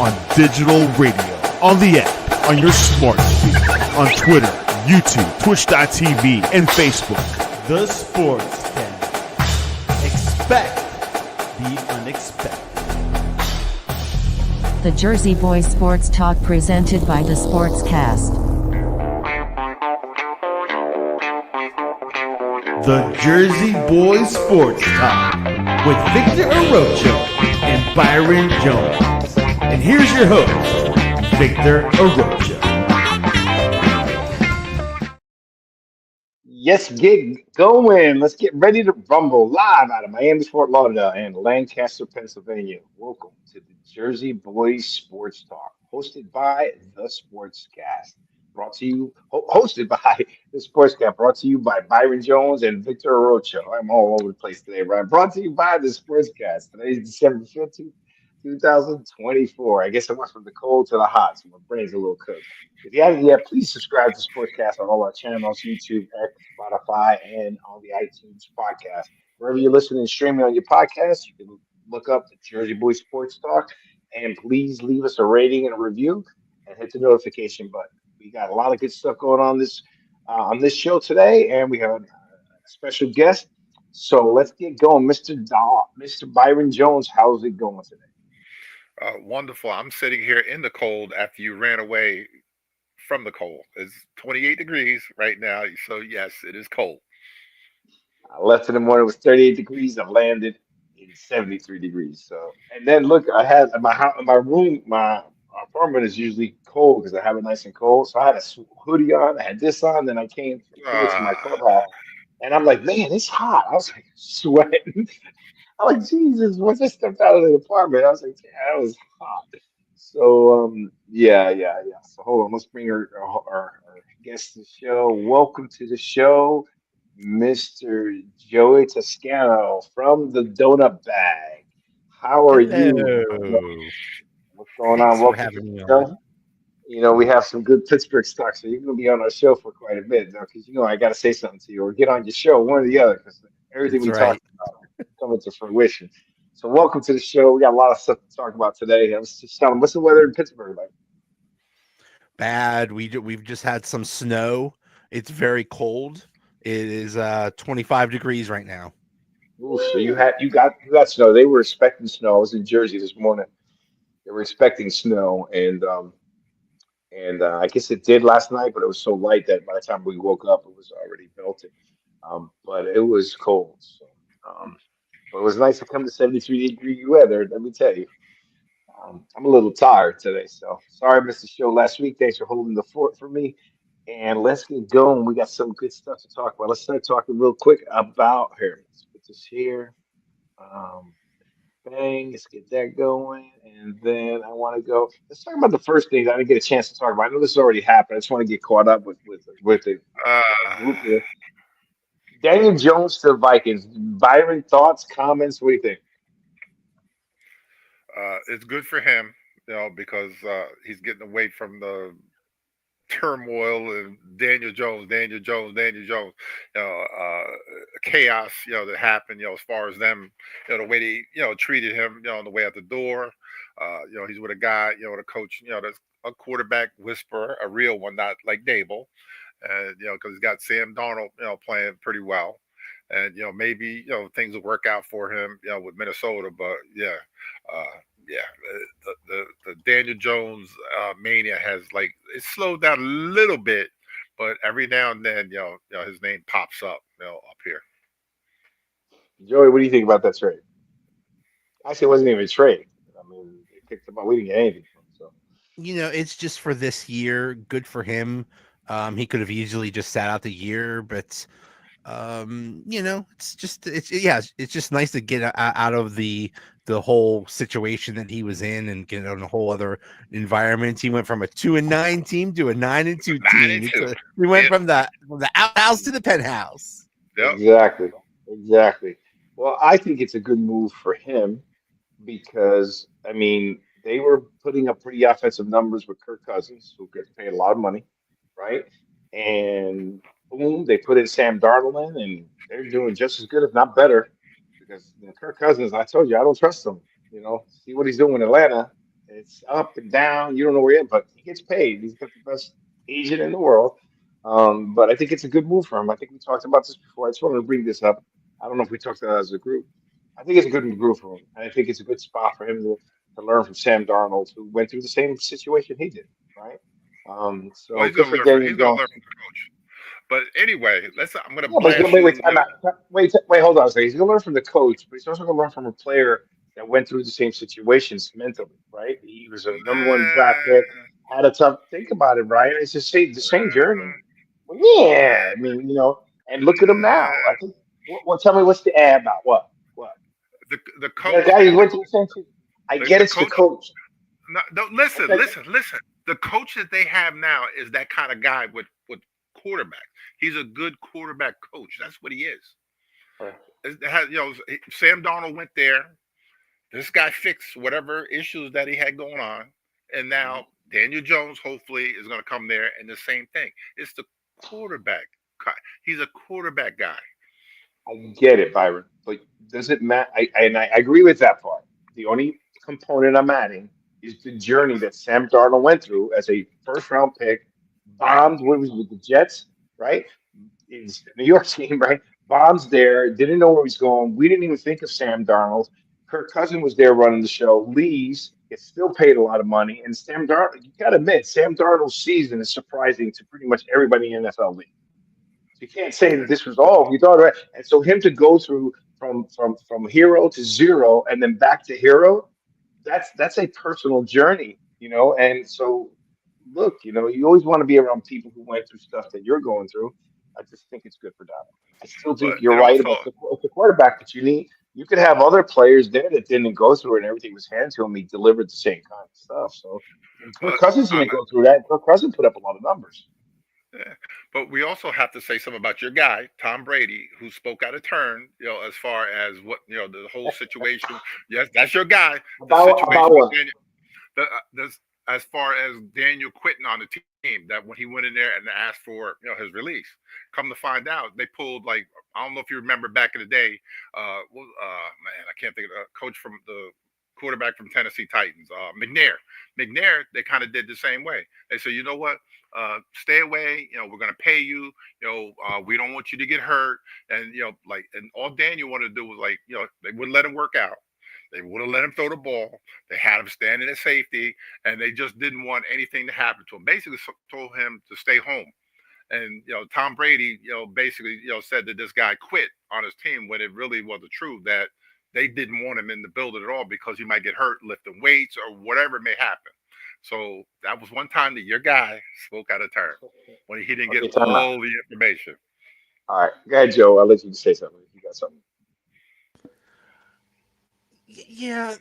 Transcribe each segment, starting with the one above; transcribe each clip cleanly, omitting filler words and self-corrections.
on digital radio, on the app, on your smart speaker, on Twitter, YouTube, Twitch.tv, and Facebook. The Sportscast. Expect the unexpected. The Jersey Boys Sports Talk presented by The Sportscast. The Jersey Boys Sports Talk with Victor Arocho and Byron Jones. And here's your host, Victor Arocho. Yes, get going. Let's get ready to rumble live out of Miami, Fort Lauderdale, and Lancaster, Pennsylvania. Welcome to the Jersey Boys Sports Talk, hosted by The Sportscast. Brought to you, hosted by The Sportscast, brought to you by Byron Jones and Victor Arocho. I'm all over the place today, right? Brought to you by The Sportscast. Today is December 15th, 2024. I guess I went from the cold to the hot, so my brain's a little cooked. If you haven't yet, please subscribe to Sportscast on all our channels, YouTube, X, Spotify, and on the iTunes podcast. Wherever you're listening and streaming on your podcast, you can look up the Jersey Boys Sports Talk, and please leave us a rating and a review and hit the notification button. We got a lot of good stuff going on this show today, and we have a special guest. So let's get going, Mr. Byron Jones. How's it going today? Wonderful. I'm sitting here in the cold after you ran away from the cold. It's 28 degrees right now, so yes, it is cold. I left in the morning, it was 38 degrees. I landed in 73 degrees. So, and then look, I had my room, my apartment is usually cold because I have it nice and cold. So I had a hoodie on, I had this on, then I came to my clubhouse, and I'm like, man, it's hot. I was like sweating. I'm like, Jesus, once I stepped out of the apartment, I was like, yeah, that was hot. So, yeah. So hold on, let's bring our guest to the show. Welcome to the show, Mr. Joe Toscano from the Donut Bag. How are you? What's going on? Thanks for Welcome to having the me show. on. You know, we have some good Pittsburgh stock, so you're going to be on our show for quite a bit, though, because, you know, I got to say something to you or get on your show, one or the other, because everything That's we right. talk about is coming to fruition. So welcome to the show. We got a lot of stuff to talk about today. I was just telling them, what's the weather in Pittsburgh like? Bad. We've just had some snow. It's very cold. It is 25 degrees right now. Ooh, so you got snow. They were expecting snow. I was in Jersey this morning. They were expecting snow, and I guess it did last night, but it was so light that by the time we woke up, it was already melted. But it was cold. So, but it was nice to come to 73-degree weather. Let me tell you, I'm a little tired today. So sorry I missed the show last week. Thanks for holding the fort for me. And let's get going. We got some good stuff to talk about. Let's start talking real quick about here. Let's put this here. Um, Bang, let's get that going. And then I want to go. Let's talk about the first things I didn't get a chance to talk about. I know this already happened. I just want to get caught up with the group here. Daniel Jones to the Vikings. Byron, thoughts, comments? What do you think? It's good for him, because he's getting away from the turmoil and Daniel Jones, chaos, that happened, as far as them, the way they, treated him, on the way out the door. He's with a guy, with a coach, that's a quarterback whisperer, a real one, not like Dable. And, because he's got Sam Darnold, playing pretty well. And, maybe, things will work out for him, with Minnesota. But, yeah, the Daniel Jones mania has, like, it slowed down a little bit. But every now and then, his name pops up, up here. Joey, what do you think about that trade? Actually, it wasn't even a trade. I mean, they picked him up. We didn't get anything from him. So, It's just for this year. Good for him. He could have easily just sat out the year, but it's just nice to get out of the whole situation that he was in and get on a whole other environment. He went from a 2-9 team to a 9-2 team. We went from the outhouse to the penthouse. Yep. Exactly. Well, I think it's a good move for him because, I mean, they were putting up pretty offensive numbers with Kirk Cousins, who gets paid a lot of money, right? And boom, they put in Sam Darnold in, and they're doing just as good, if not better, because Kirk Cousins, I told you, I don't trust him. See what he's doing in Atlanta. It's up and down. You don't know where he is, but he gets paid. He's got the best agent in the world. But I think it's a good move for him. I think we talked about this before. I just wanted to bring this up. I don't know if we talked about it as a group. I think it's a good move for him. And I think it's a good spot for him to learn from Sam Darnold, who went through the same situation he did, right? Well, So good for he's Daniel gonna Jones. learn from the coach. But anyway, I'm gonna Yeah, but he's gonna blast wait, you. wait, time out. Wait, hold on a second. He's gonna learn from the coach, but he's also gonna learn from a player that went through the same situations mentally, right? He was a number one draft pick, Nah, had a tough. Think about it, Ryan. It's the same journey. nah, Well, yeah, I mean, and look at him now. I nah. think. What? Tell me what's the ad about? What? What? The The coach guy who and went through the same thing. I get the it's the coach. coach. No, no, listen, Okay. listen. The coach that they have now is that kind of guy with quarterback. He's a good quarterback coach. That's what he is. Sam Darnold went there. This guy fixed whatever issues that he had going on, and Mhm. now Daniel Jones hopefully is going to come there and the same thing. It's the quarterback. He's a quarterback guy. I get it, Byron, but does it matter? I agree with that part. The only component I'm adding is the journey that Sam Darnold went through as a first round pick, Right. bombed, what was it, with the Jets, right? It's the New York team, right? Bombs there, didn't know where he's going. We didn't even think of Sam Darnold. Kirk Cousins was there running the show, leaves, gets still paid a lot of money. And Sam Darnold, you got to admit, Sam Darnold's season is surprising to pretty much everybody in the NFL league. You can't say that this was all you thought, right? And so him to go through from hero to zero and then back to hero, that's a personal journey, And so, look, you always want to be around people who went through stuff that you're going through. I just think it's good for that. I still But think you're it right also, about the quarterback, but you need. You could have other players there that didn't go through it and everything was handed to him. He delivered the same kind of stuff. So, and Kirk but Cousins I'm didn't go through that. Kirk Cousins put up a lot of numbers. Yeah. But we also have to say something about your guy, Tom Brady, who spoke out of turn, as far as the whole situation. Yes, that's your guy. The About situation with what? Daniel, as far as Daniel quitting on the team, that when he went in there and asked for his release, come to find out they pulled, like, I don't know if you remember back in the day, man, I can't think of the coach from the quarterback from Tennessee Titans, McNair. McNair, they kind of did the same way. They said, you know what, stay away. We're gonna pay you. We don't want you to get hurt. And and all Daniel wanted to do was, like, they wouldn't let him work out. They would have let him throw the ball. They had him standing at safety, and they just didn't want anything to happen to him. Basically, told him to stay home. And Tom Brady, basically, said that this guy quit on his team when it really wasn't true. That they didn't want him in the building at all because he might get hurt lifting weights or whatever may happen. So that was one time that your guy spoke out of turn when he didn't get Okay, time out. all the information. All right, go ahead, Joe. I'll let you say something if you got something. Yeah,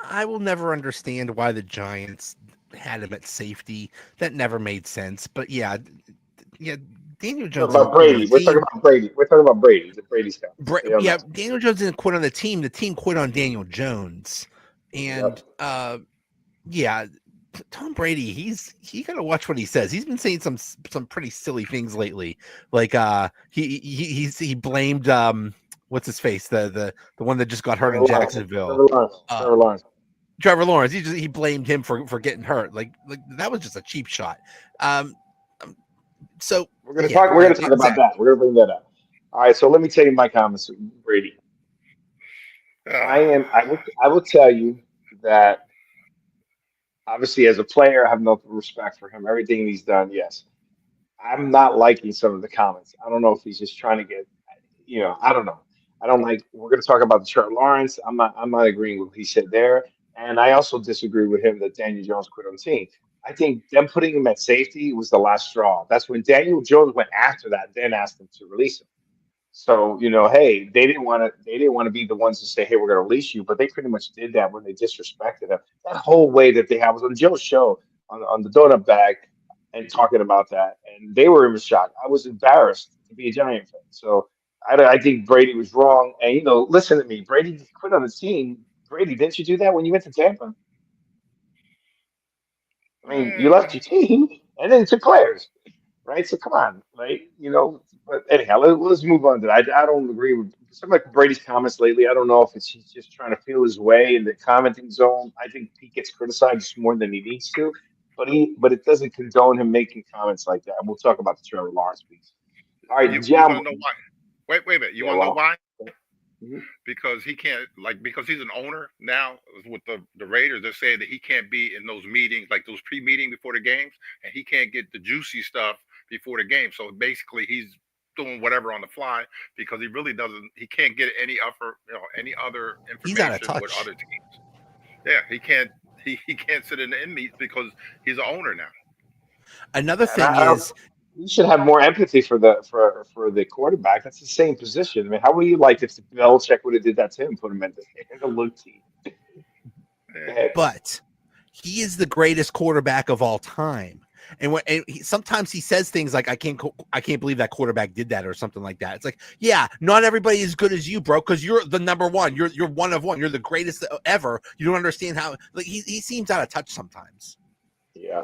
I will never understand why the Giants had him at safety. That never made sense. But yeah, Daniel Talk Jones about didn't quit on Brady. the We're talking team. about Brady. We're talking about Brady. The Brady's guy. Stay on Yeah, that. Daniel Jones didn't quit on the team. The team quit on Daniel Jones, and Yep. yeah, Tom Brady. He got to watch what he says. He's been saying some pretty silly things lately. Like he blamed what's his face, the one that just got hurt Trevor in Lawrence. Jacksonville. Trevor Lawrence. Uh, Trevor Lawrence. Trevor Lawrence. He blamed him for getting hurt. Like that was just a cheap shot. Um, so We're gonna yeah, talk. We're gonna talk about Zach. that. We're gonna bring that up. All right. So let me tell you my comments. Brady. Ah, I will tell you that obviously as a player, I have no respect for him. Everything he's done, yes. I'm not liking some of the comments. I don't know if he's just trying to get, I don't know. I don't like. We're going to talk about the Trevor Lawrence. I'm not agreeing with what he said there, and I also disagree with him that Daniel Jones quit on the team. I think them putting him at safety was the last straw. That's when Daniel Jones went after that, then asked him to release him. So, hey, they didn't want to be the ones to say, hey, we're going to release you, but they pretty much did that when they disrespected him. That whole way that they had was on Joe's show on the donut bag and talking about that, and they were in shock. I was embarrassed to be a Giant fan. So I think Brady was wrong. And listen to me, Brady quit on the team. Brady, didn't you do that when you went to Tampa? I mean, you left eh, your team and then took players, right? So come on, right? But anyhow, let's move on to that. I don't agree with some of Brady's comments lately. I don't know if it's he's just trying to feel his way in the commenting zone. I think he gets criticized more than he needs to, but it doesn't condone him making comments like that. And we'll talk about the Trevor Lawrence piece. All right, You want Jam. to know why? Wait a minute. You Yeah, want to know well, why? mhm. Because he can't because he's an owner now with the Raiders. They're saying that he can't be in those meetings, like those pre-meeting before the games, and he can't get the juicy stuff before the game. So basically, he's doing whatever on the fly because he really doesn't. He can't get any other He's out of information with touch. other teams. Yeah, he can't. He can't sit in the in meets because he's an owner now. Another And thing is, you should have more empathy for the quarterback. That's the same position. I mean, how would you like if Belichick would have did that to him, put him in the look team? Go Yeah. ahead. but he is the greatest quarterback of all time. And sometimes he says things like, I can't believe that quarterback did that," or something like that. It's like, yeah, not everybody is good as you, bro, because you're the number one. You're one of one. You're the greatest ever. You don't understand how he seems out of touch sometimes. Yeah.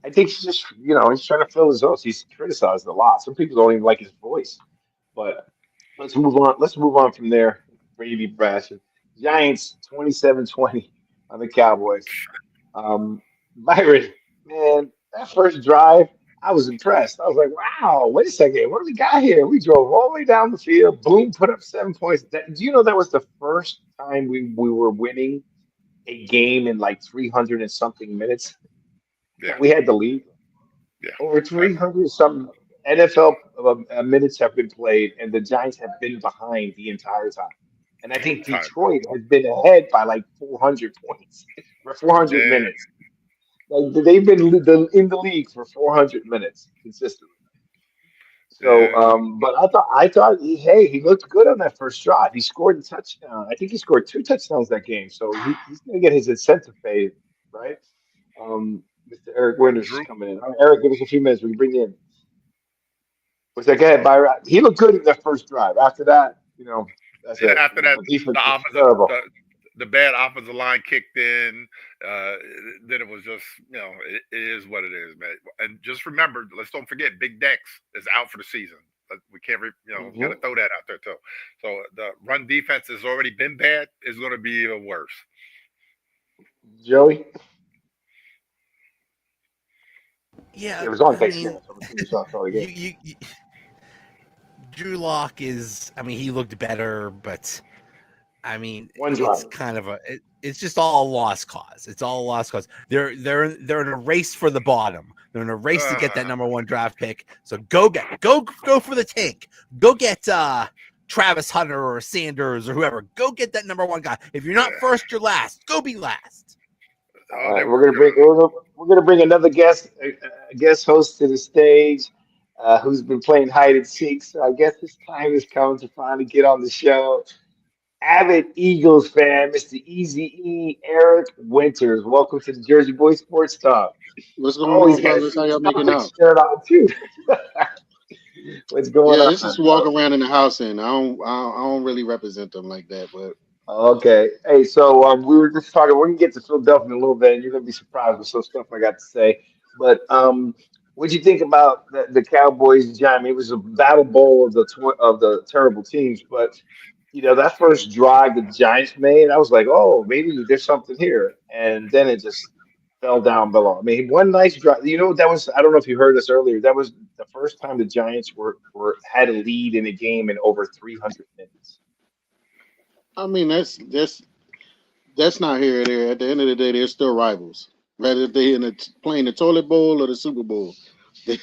I think he's just, he's trying to fill his votes. He's criticized a lot. Some people don't even like his voice. But let's move on. Let's move on from there. Brady Brash. Giants 27-20 on the Cowboys. Byron, man, that first drive, I was impressed. I was like, wow, wait a second. What do we got here? We drove all the way down the field. Boom, put up 7 points. Do you know that was the first time we were winning a game in like 300 and something minutes? Yeah. We had the lead. Yeah. Over I, 300 some NFL minutes have been played, and the Giants have been behind the entire time. And I think time. Detroit has been ahead by like 400 points for 400 Yeah. minutes. Like they've been in the league for 400 minutes consistently. So, Yeah. but I thought he looked good on that first drive. He scored a touchdown. I think he scored two touchdowns that game. So he's going to get his incentive paid, right? Mr. Eric Winters is Drew. coming in. All right, Eric, give us a few minutes. We can bring you in. What's that? Go ahead, Byron. He looked good in that first drive. After that, that's Yeah. it. After that, The defense the was offensive terrible. the bad offensive line kicked in. Uh, then it was just, it is what it is, man. And just remember, let's don't forget, Big Dex is out for the season. We can't, got to Hmm. throw that out there too. So the run defense has already been bad. It's going to be even worse. Joey, Yeah, it was on I mean, Thanksgiving, so I'm assuming you saw the game. you Drew Lock is. I mean, he looked better, but I mean, One it's drive. kind of it's just all a lost cause. It's all a lost cause. They're in a race for the bottom. They're in a race to get that Uh, number one draft pick. So go for the tank. Go get Travis Hunter or Sanders or whoever. Go get that number one guy. If you're not first, you're last. Go be last. All oh, they right, were good. we're gonna bring another a guest host to the stage, who's been playing hide and seek. So I guess his time has come to finally get on the show. Avid Eagles fan, Mr. Easy E, Eric Winters. Welcome to the Jersey Boys Sports Talk. What's going Oh, he's on, got a fellas? How Team y'all making Celtics out? shirt on too. What's going Yeah, this is on? walk around in the house, and I don't really represent them like that, but Okay. Hey, so we were just talking. We're gonna get to Philadelphia in a little bit, and you're gonna be surprised with some stuff I got to say. But what'd you think about the Cowboys? Giants? I mean, it was a battle bowl of the terrible teams, but that first drive the Giants made, I was like, oh, maybe there's something here, and then it just fell down below. I mean, one nice drive. That was. I don't know if you heard this earlier. That was the first time the Giants were had a lead in a game in over 300 minutes. I mean that's not here or there. At the end of the day, they're still rivals. Whether they playing the toilet bowl or the Super Bowl, they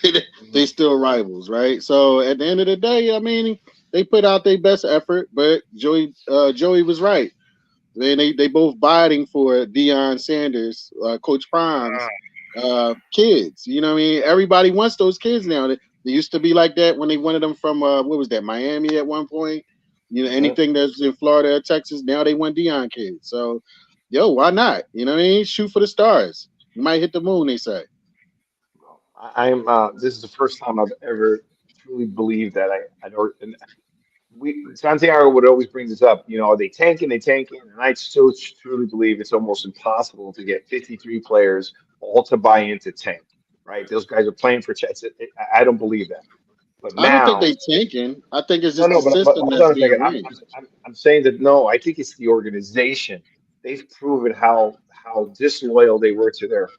they Mhm. still rivals, right? So at the end of the day, I mean, they put out their best effort, but Joey was right. They both biting for Deion Sanders, Coach Prime's kids. You know what I mean? Everybody wants those kids now. They used to be like that when they wanted them from what was that, Miami at one point. Mhm. Anything that's in Florida or Texas, now they want Deion kids. So, yo, why not? You know what I mean? Shoot for the stars. You might hit the moon, they say. I'm. This is the first time I've ever truly believed that I don't. And Santiago would always bring this up. Are they tanking? They tanking, and I still truly believe it's almost impossible to get 53 players all to buy into tank. Right? Those guys are playing for checks. I don't believe that. But I don't think now, they tanking. I think it's no, just the no, but system hold that's on a being second. ran. I'm saying that no. I think it's the organization. They've proven how disloyal they were to their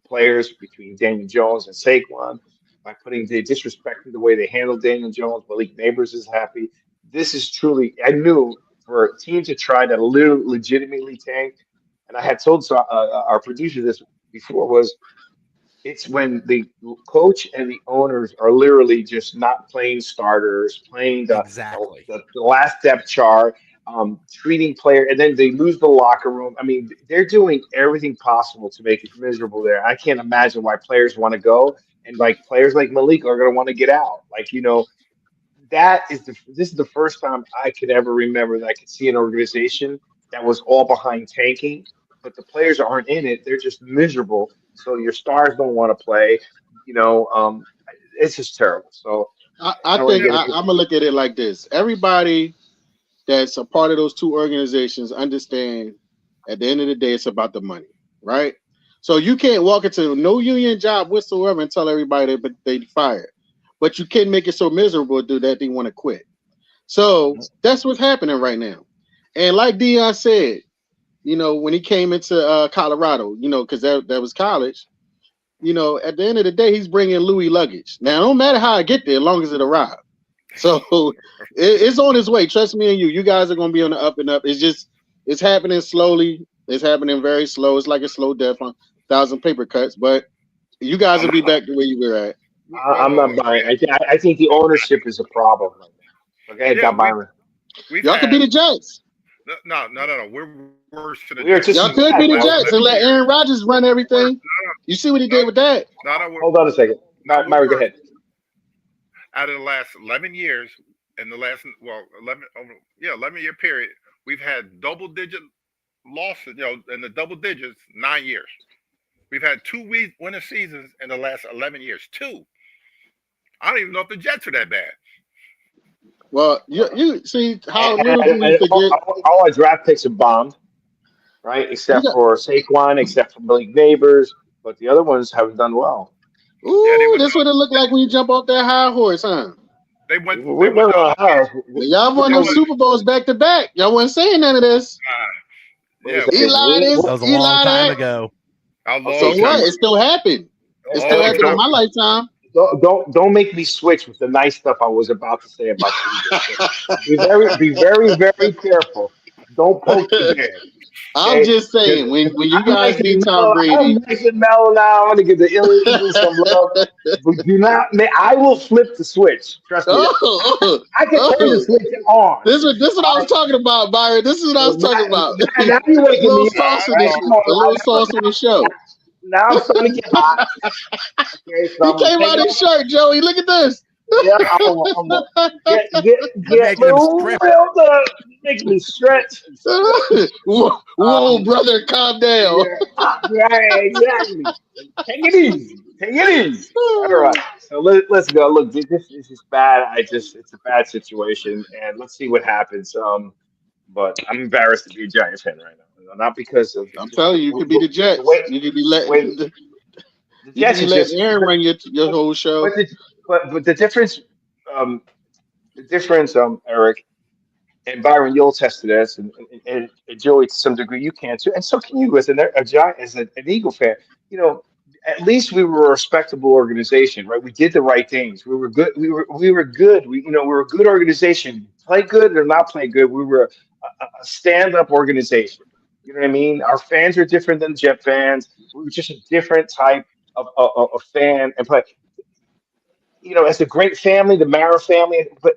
players between Daniel Jones and Saquon by putting the disrespecting the way they handled Daniel Jones. Malik Neighbors is happy. This is truly. I knew for a team to try to legitimately tank, and I had told our producer this before was it's when the coach and the owners are literally just not playing starters, playing Exactly. the last depth chart, treating player, and then they lose the locker room. I mean, they're doing everything possible to make it miserable there. I can't imagine why players want to go, and like players like Malik are going to want to get out. Like this is the first time I could ever remember that I could see an organization that was all behind tanking, but the players aren't in it. They're just miserable. So your stars don't want to play. You know, it's just terrible. So I I don't want to think get into. I'm gonna look at it like this. Everybody that's a part of those two organizations understand at the end of the day it's about the money, right? So you can't walk into no union job whatsoever and tell everybody that they fired. But you can make it so miserable, dude, that they want to quit. So that's what's happening right now. And like Dion said, when he came into Colorado, because that was college, at the end of the day, he's bringing Louis luggage. Now, it don't matter how I get there, as long as it arrives. So it's on its way. Trust me and you. You guys are going to be on the up and up. It's happening slowly. It's happening very slow. It's like a slow death on 1,000 paper cuts. But you guys will be back the way you were at. I'm not buying. I think the ownership is a problem right now. Okay, Yeah, Byron. we've Y'all could had be the Jets. no. We're worse than the We are Jets. just Y'all as could bad, be the Byron. Jets and let Aaron Rodgers run We're worse. everything. You see what he did with that? No, we're, Hold on a second. no, we're Myra, go worse. ahead. Out of the last 11 years, in the last 11-year period, we've had double-digit losses. In the double digits, 9 years. We've had 2 winning seasons in the last 11 years. Two. I don't even know if the Jets are that bad. Well, you see how And, little and, do we and forget. all our draft picks are bombed, right? You Except got, for Saquon, except for Malik Neighbors, but the other ones haven't done well. Yeah, ooh, that's what it looked like when you jump off that high horse, huh? they went We're not on a house. Y'all won them Super Bowls back to back. Y'all wasn't saying none of this. yeah. Eli this, That was a long Eli time that. ago. How long So what? time? It still happened. It still Long happened in time. my lifetime. Don't make me switch with the nice stuff I was about to say about the Eagles. So be very careful. Don't poke the bear. I'm Okay, just saying, when you guys beat Tom I'm Brady, nice and mellow now. I'm gonna give the Eagles some love, but do not. I will flip the switch. Trust me. I can turn the oh, switch on. this is what I All was right? talking about, Byron. This is what I So was talking about. now you're A waking little me up, sauce in right? this, Come on, a little sauce in the show. now I'm starting to get hot. Okay, so He I'm gonna came take out it his off. shirt, Joey. Look at this. Yeah, I'm gonna You're get making them little strip. real up, make me stretch. Whoa, Um, brother, calm down. yeah, right, exactly. Take it easy. Take it easy. All right. So let's go. Look, this is bad. It's a bad situation, and let's see what happens. But I'm embarrassed to be a Giants fan right now. Not because of I'm just telling you, you could be the the Jets. way You could be the way letting the you could Jets be are letting just. Aaron run your whole But show. the difference, um, Eric and Byron, you'll attest to this, and Joey to some degree you can too, and so can you as a giant an Eagle fan. You know, at least we were a respectable organization, right? We did the right things. We were good. We were good. We were a good organization. Play good or not play good, we were a stand up organization. You know what I mean? Our fans are different than Jet fans. We were just a different type of fan and play. As a great family, the Mara family, but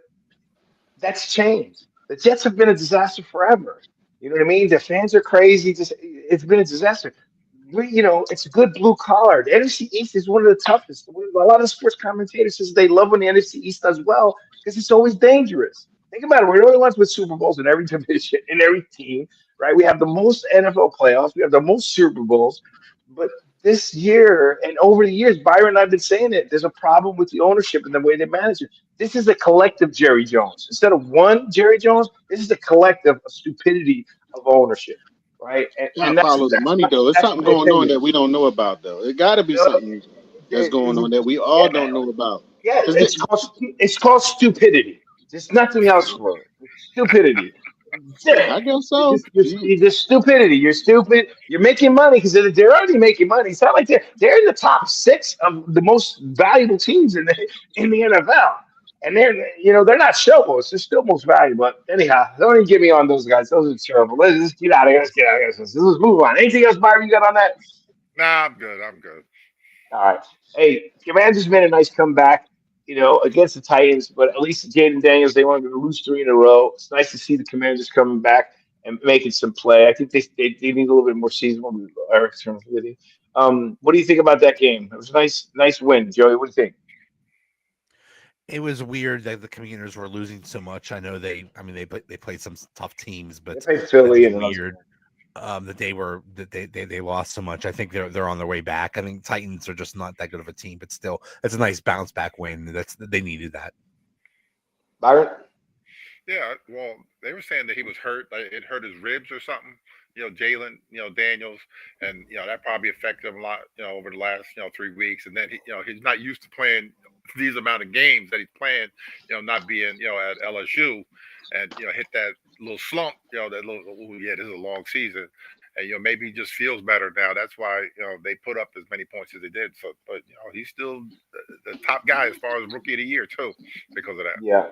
that's changed. The Jets have been a disaster forever. You know what I mean? The fans are crazy. Just it's been a disaster. It's a good blue collar. The NFC East is one of the toughest. A lot of sports commentators says they love when the NFC East does well because it's always dangerous. Think about it. We're the only ones with Super Bowls in every division, in every team, right? We have the most NFL playoffs. We have the most Super Bowls. But this year and over the years, Byron and I've been saying it. There's a problem with the ownership and the way they manage it. This is a collective Jerry Jones. Instead of one Jerry Jones, this is a collective of stupidity of ownership, right? And, Gotta and that's follow the that's money my though. There's that's something my going on opinion. that we don't know about though. It got to be You know, something that's going on that we all yeah, don't know about. Yeah, 'Cause it's called stupidity. There's nothing else for it. It's stupidity. That's it. I guess It's so. just, it's just stupidity. You're stupid. You're making money because they're already making money. It's not like they're in the top six of the most valuable teams in the NFL, and they're not showboats. They're still most valuable. But anyhow, don't even get me on those guys. Those are terrible. Let's just get out of here. Let's get out of here. Let's move on. Anything else, Byron? You got on that? Nah, I'm good. I'm good. All right. Hey, Commanders made a nice comeback, against the Titans, but at least Jaden Daniels, they wanted to lose three in a row. It's nice to see the Commanders coming back and making some play. I think they need a little bit more seasonal. Eric, with you. What do you think about that game? It was a nice win, Joey. What do you think? It was weird that the Commanders were losing so much. I know they played some tough teams, They but played that Philly was and another. weird. That they lost so much. I think they're on their way back. I think Titans are just not that good of a team, but still, it's a nice bounce back win. They needed that. Byron? Yeah, well, they were saying that he was hurt. Like it hurt his ribs or something. Jalen, Daniels, and that probably affected him a lot. Over the last 3 weeks, and then he's not used to playing these amount of games that he's playing. Not being at LSU, and hit that little slump. That little yeah, this is a long season, and maybe he just feels better now. That's why they put up as many points as they did. So, but he's still the top guy as far as rookie of the year too, because of that. Yeah.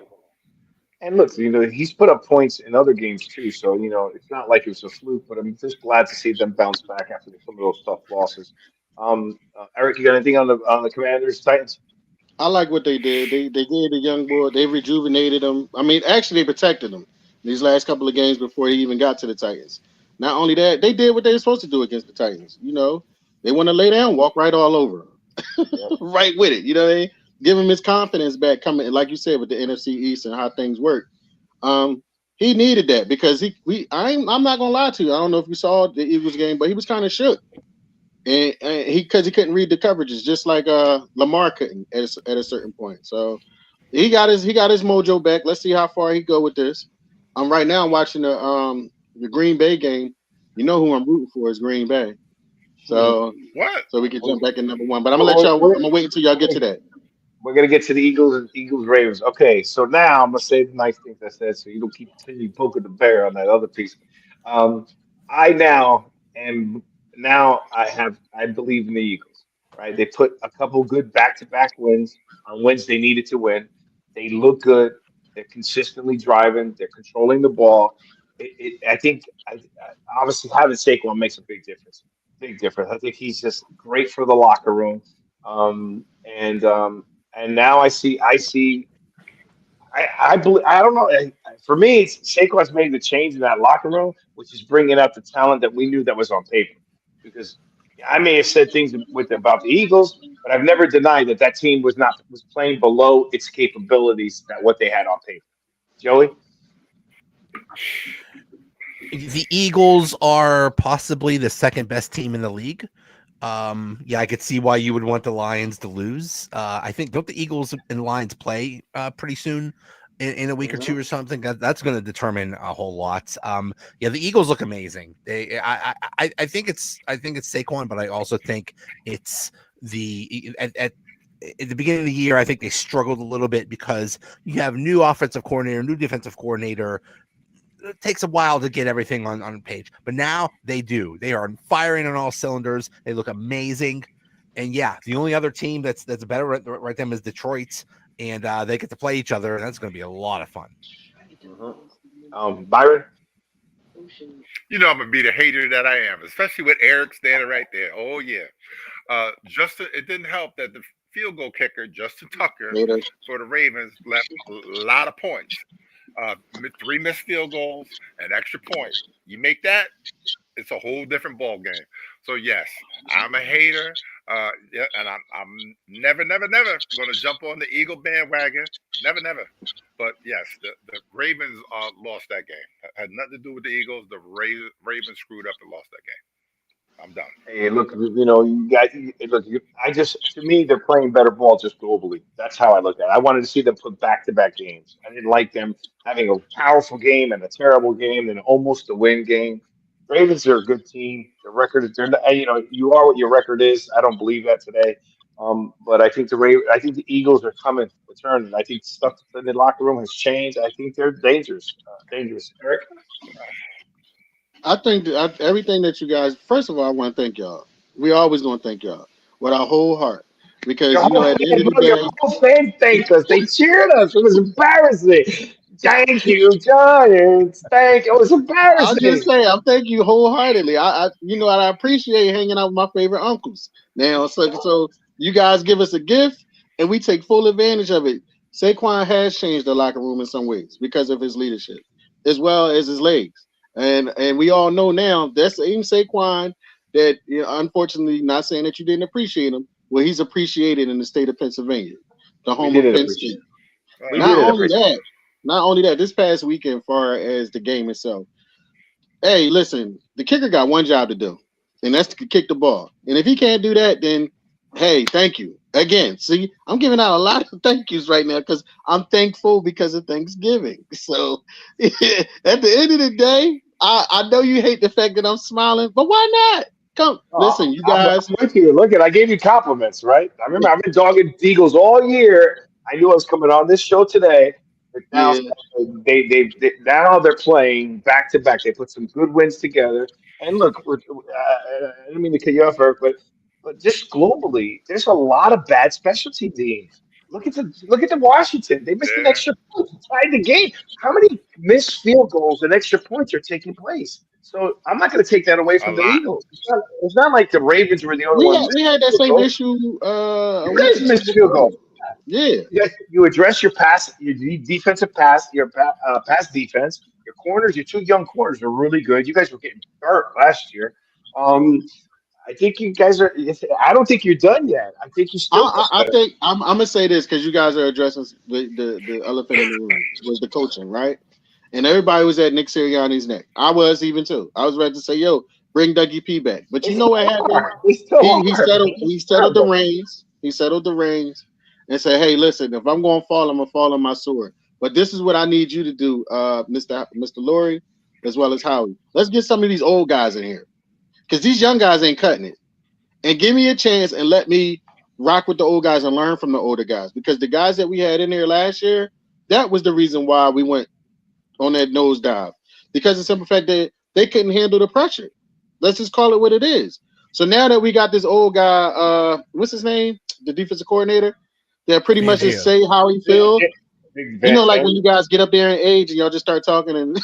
And look, he's put up points in other games too. So, it's not like it was a fluke, but I'm just glad to see them bounce back after some of those tough losses. Eric, you got anything on the Commanders, Titans? I like what they did. They gave the young boy. They rejuvenated him. I mean, actually, they protected him these last couple of games before he even got to the Titans. Not only that, they did what they were supposed to do against the Titans. They want to lay down, walk right all over, Yep. right with it. You know what I mean? Give him his confidence back coming, like you said, with the NFC East and how things work. He needed that because I'm not gonna lie to you. I don't know if you saw the Eagles game, but he was kind of shook, and because he couldn't read the coverages, just like Lamar couldn't at a certain point. So he got his mojo back. Let's see how far he go with this. Right now I'm watching the Green Bay game. You know who I'm rooting for is Green Bay. So What? we can jump back in number one. But I'm Well, gonna wait until y'all get to that. we're gonna get to the Eagles Ravens. Okay, so now I'm gonna say the nice things I said, so you don't continue poking the bear on that other piece. Um, I I believe in the Eagles. Right, they put a couple good back-to-back wins on wins they needed to win. They look good. They're consistently driving. They're controlling the ball. I think obviously having Saquon makes a big difference. Big difference. I think he's just great for the locker room. And now I believe, I don't know. For me, Saquon's made the change in that locker room, which is bringing out the talent that we knew that was on paper. Because I may have said things about the Eagles, but I've never denied that team was playing below its capabilities that what they had on paper. Joey, The Eagles are possibly the second best team in the league. Yeah, I could see why you would want the Lions to lose. I think don't the Eagles and Lions play pretty soon in a week or two or something? That's going to determine a whole lot. Yeah, the Eagles look amazing. I think it's Saquon, but I also think it's at the beginning of the year. I think they struggled a little bit because you have new offensive coordinator, new defensive coordinator. It takes a while to get everything on page, but now they do. They are firing on all cylinders. They look amazing, and yeah, the only other team that's better right them is Detroit, and they get to play each other, and that's going to be a lot of fun. Byron. I'm gonna be the hater that I am, especially with Eric standing right there. Oh yeah. It didn't help that the field goal kicker Justin Tucker Later. for the Ravens left a lot of points. 3 missed field goals, an extra point. You make that, it's a whole different ball game. So yes, I'm a hater. Yeah, and I'm never going to jump on the Eagle bandwagon. Never. But yes, the Ravens lost that game. It had nothing to do with the Eagles. The Ravens screwed up and lost that game. I'm done. Hey, look, you guys. Look, to me, they're playing better ball just globally. That's how I look at it. I wanted to see them put back-to-back games. I didn't like them having a powerful game and a terrible game and almost a win game. Ravens are a good team. The record is, you are what your record is. I don't believe that today. But I think I think the Eagles are coming, returning. I think stuff in the locker room has changed. I think they're dangerous. Dangerous. Eric? I think that everything that you guys. First of all, I want to thank y'all. We always gonna thank y'all with our whole heart because Your you know whole at the end fan, of the bro, your day, whole fan thanked us. They cheered us. It was embarrassing. Thank you, Giants. Thank. It was I'll just embarrassing. say I thank you wholeheartedly. You know I appreciate hanging out with my favorite uncles. Now, so you guys give us a gift and we take full advantage of it. Saquon has changed the locker room in some ways because of his leadership, as well as his legs. And we all know now that same Saquon that unfortunately not saying that you didn't appreciate him. Well, he's appreciated in the state of Pennsylvania, the We home of didn't Penn appreciate State. it. We Not didn't only appreciate that, not only that, this past weekend, far as the game itself. Hey, listen, the kicker got one job to do, and that's to kick the ball. And if he can't do that, then hey, thank you. Again, see, I'm giving out a lot of thank yous right now because I'm thankful because of Thanksgiving. So at the end of the day, I know you hate the fact that I'm smiling, but why not? Come, Oh, listen, you I'm guys. with you. Look at, I gave you compliments, right? I remember I've been dogging the Eagles all year. I knew I was coming on this show today. But now Yeah, now they're playing back to back. They put some good wins together. And look, I don't mean to cut you off, Eric, but just globally, there's a lot of bad specialty teams. Look at the Washington. They missed an Yeah. extra point to tie the game. How many missed field goals and extra points are taking place? So I'm not going to take that away A from the lot. Eagles. It's not like the Ravens were the only one we missing had that field same goals. issue a You week or guys two missed field before. goals. Yeah, You address your pass, your defensive pass, your pass defense. Your corners, your two young corners are really good. You guys were getting hurt last year. Um, I think you guys are. I don't think you're done yet. I think you still got I better. think I'm gonna say this because you guys are addressing the elephant in the room was the coaching, right? And everybody was at Nick Sirianni's neck. I was even too. I was ready to say, "Yo, bring Dougie P back," but They you know still what happened? are. They still He are, settled man. he It's settled the terrible. reins. He settled the reins and said, "Hey, listen, if I'm gonna fall, I'm gonna fall on my sword. But this is what I need you to do, Mr. Laurie, as well as Howie. Let's get some of these old guys in here because these young guys ain't cutting it." And give me a chance and let me rock with the old guys and learn from the older guys. Because the guys that we had in there last year, that was the reason why we went on that nosedive. Because the simple fact that they couldn't handle the pressure. Let's just call it what it is. So now that we got this old guy, what's his name? The defensive coordinator, that pretty much just Fangio. say how he Big, feels. big You know, like fan. when you guys get up there in age and y'all just start talking and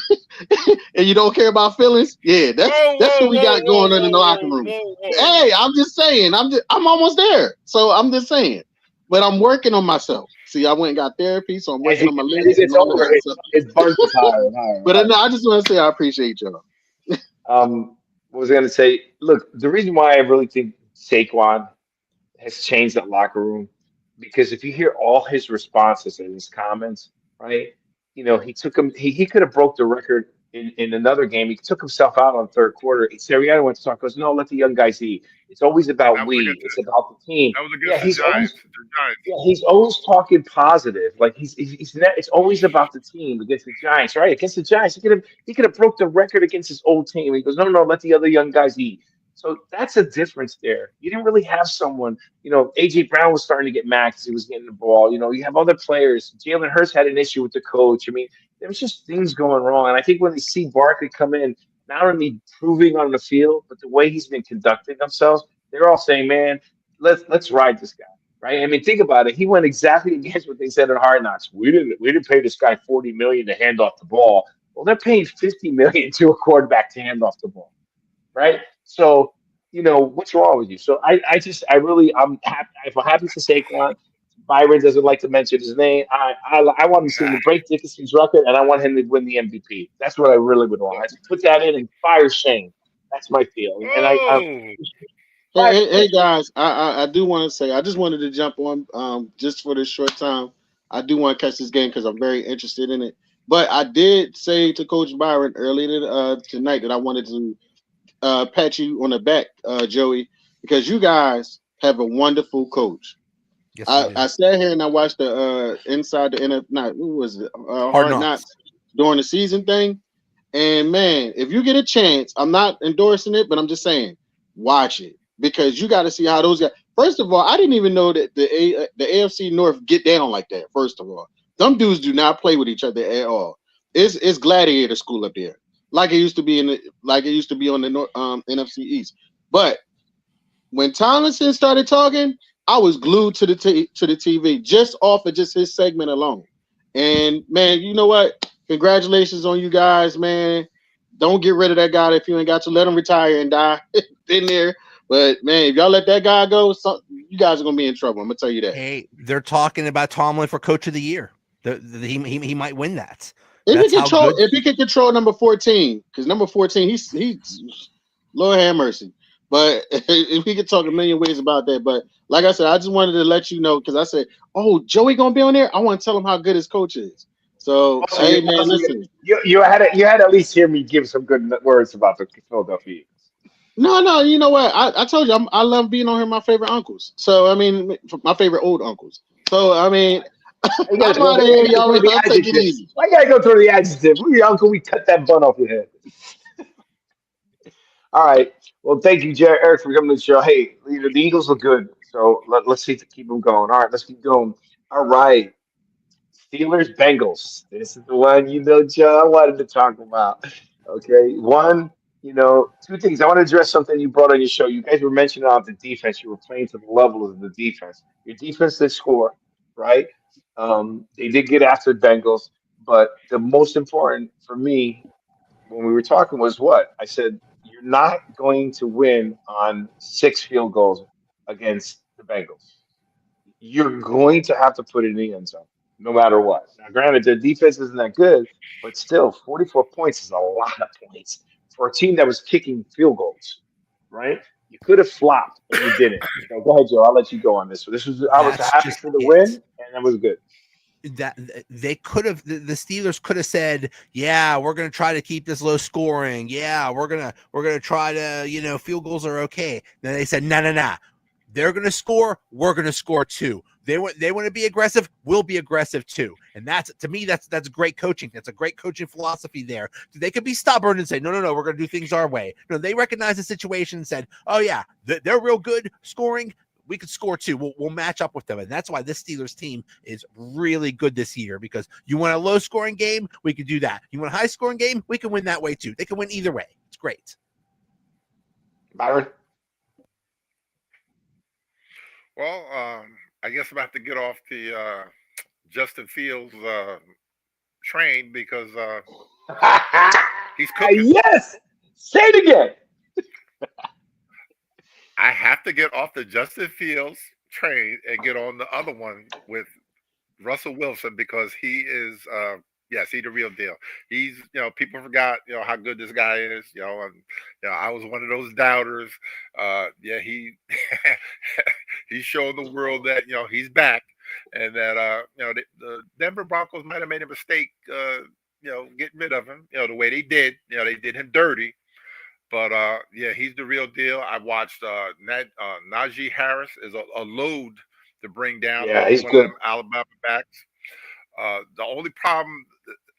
and you don't care about feelings. Yeah, Whoa, that's what whoa, we whoa, got going whoa, on in whoa, the locker whoa, room. whoa, whoa. Hey, I'm just saying, I'm almost there. So I'm just saying, but I'm working on myself. See, I went and got therapy, so I'm As working he on my as he lyrics and gets all of older, that. So, his bunt is higher and higher and but higher. no, I just want to say I appreciate y'all. What was I going to say? Look, the reason why I really think Saquon has changed that locker room because if you hear all his responses and his comments, right? He took him. He could have broke the record in another game. He took himself out on third quarter. Sirianni went to talk. Goes, no, let the young guys eat. It's always about That was we. against It's about the team. that was Yeah, against the Giants. The Giants. yeah, he's always talking positive. Like it's always about the team against the Giants, right? Against the Giants, he could have broke the record against his old team. He goes, no, no, no, let the other young guys eat. So that's a difference there. You didn't really have someone. AJ Brown was starting to get mad because he was getting the ball. You have other players. Jalen Hurts had an issue with the coach. I mean, there was just things going wrong. And I think when they see Barkley come in, not only proving on the field, but the way he's been conducting himself, they're all saying, man, let's ride this guy, right? I mean, think about it. He went exactly against what they said in Hard Knocks. We didn't pay this guy $40 million to hand off the ball. Well, they're paying $50 million to a quarterback to hand off the ball, right? So, what's wrong with you? So I'm happy for Saquon. Byron doesn't like to mention his name. I want him to see him to break Dickinson's record, and I want him to win the MVP. That's what I really would want. I put that in and fire Shane. That's my feeling. And I Oh, Hey, fire hey Shane. guys, I do want to say I just wanted to jump on just for this short time. I do want to catch this game because I'm very interested in it. But I did say to Coach Byron earlier tonight that I wanted to pat you on the back, Joey, because you guys have a wonderful coach. Yes, we do. I sat here and I watched the inside the NFL, not who was it, Hard Hard knocks. Knocks during the season thing. And man, if you get a chance, I'm not endorsing it, but I'm just saying, watch it because you got to see how those guys. First of all, I didn't even know that the AFC North get down like that. First of all, them dudes do not play with each other at all. It's gladiator school up there, like it used to be on the NFC East. But when Tomlinson started talking, I was glued to the TV just off of just his segment alone. And man, you know what? Congratulations on you guys, man. Don't get rid of that guy if you ain't got to. Let him retire and die in there. But man, if y'all let that guy go, you guys are gonna be in trouble. I'm gonna tell you that. Hey, they're talking about Tomlin for Coach of the Year. He might win that. If he can control number 14, because number 14, he's Lord have mercy. But if we could talk a million ways about that. But like I said, I just wanted to let you know because I said, "Oh, Joey gonna be on there." I want to tell him how good his coach is. So, hey man, listen. You had to at least hear me give some good words about the Philadelphia Eagles. No, you know what? I told you I love being on here. My favorite uncles. So I mean, my favorite old uncles. So I mean, I'm out of here, y'all. Take it easy. Why gotta go through the adjective? We're your uncle. We cut that bun off your head. All right. Well, thank you, Eric, for coming to the show. Hey, the Eagles look good, so let's see to keep them going. All right, let's keep going. All right. Steelers, Bengals. This is the one Joe, I wanted to talk about. Okay, two things. I want to address something you brought on your show. You guys were mentioning on the defense. You were playing to the level of the defense. Your defense did score, right? They did get after the Bengals, but the most important for me when we were talking was what? I said, you're not going to win on 6 field goals against the Bengals. You're going to have to put it in the end zone, no matter what. Now, granted, their defense isn't that good, but still, 44 points is a lot of points for a team that was kicking field goals, right? You could have flopped, and you didn't. So go ahead, Joe. I'll let you go on this. So I was happy for the win, and it was good. That they could have, the Steelers could have said, yeah, we're going to try to keep this low scoring. Yeah, we're going to try to, field goals are okay. Then they said, no. They're going to score. We're going to score too. They want to be aggressive. We'll be aggressive too. And that's, to me, that's great coaching. That's a great coaching philosophy there. They could be stubborn and say, no, we're going to do things our way. No, they recognized the situation and said, oh yeah, they're real good scoring. We could score too. We'll match up with them. And that's why this Steelers team is really good this year, because you want a low scoring game, we could do that. You want a high scoring game, we can win that way too. They can win either way. It's great. Byron? Well, I guess I'm going to have to get off the Justin Fields train because he's cooking. Yes! Say it again. I have to get off the Justin Fields train and get on the other one with Russell Wilson, because he is, he's the real deal. He's, people forgot, how good this guy is, and, I was one of those doubters. He's showing the world that, he's back, and that, the Denver Broncos might have made a mistake, getting rid of him, the way they did. They did him dirty. But he's the real deal. I watched Najee Harris is a load to bring down. Yeah, he's one good. Of them Alabama backs. The only problem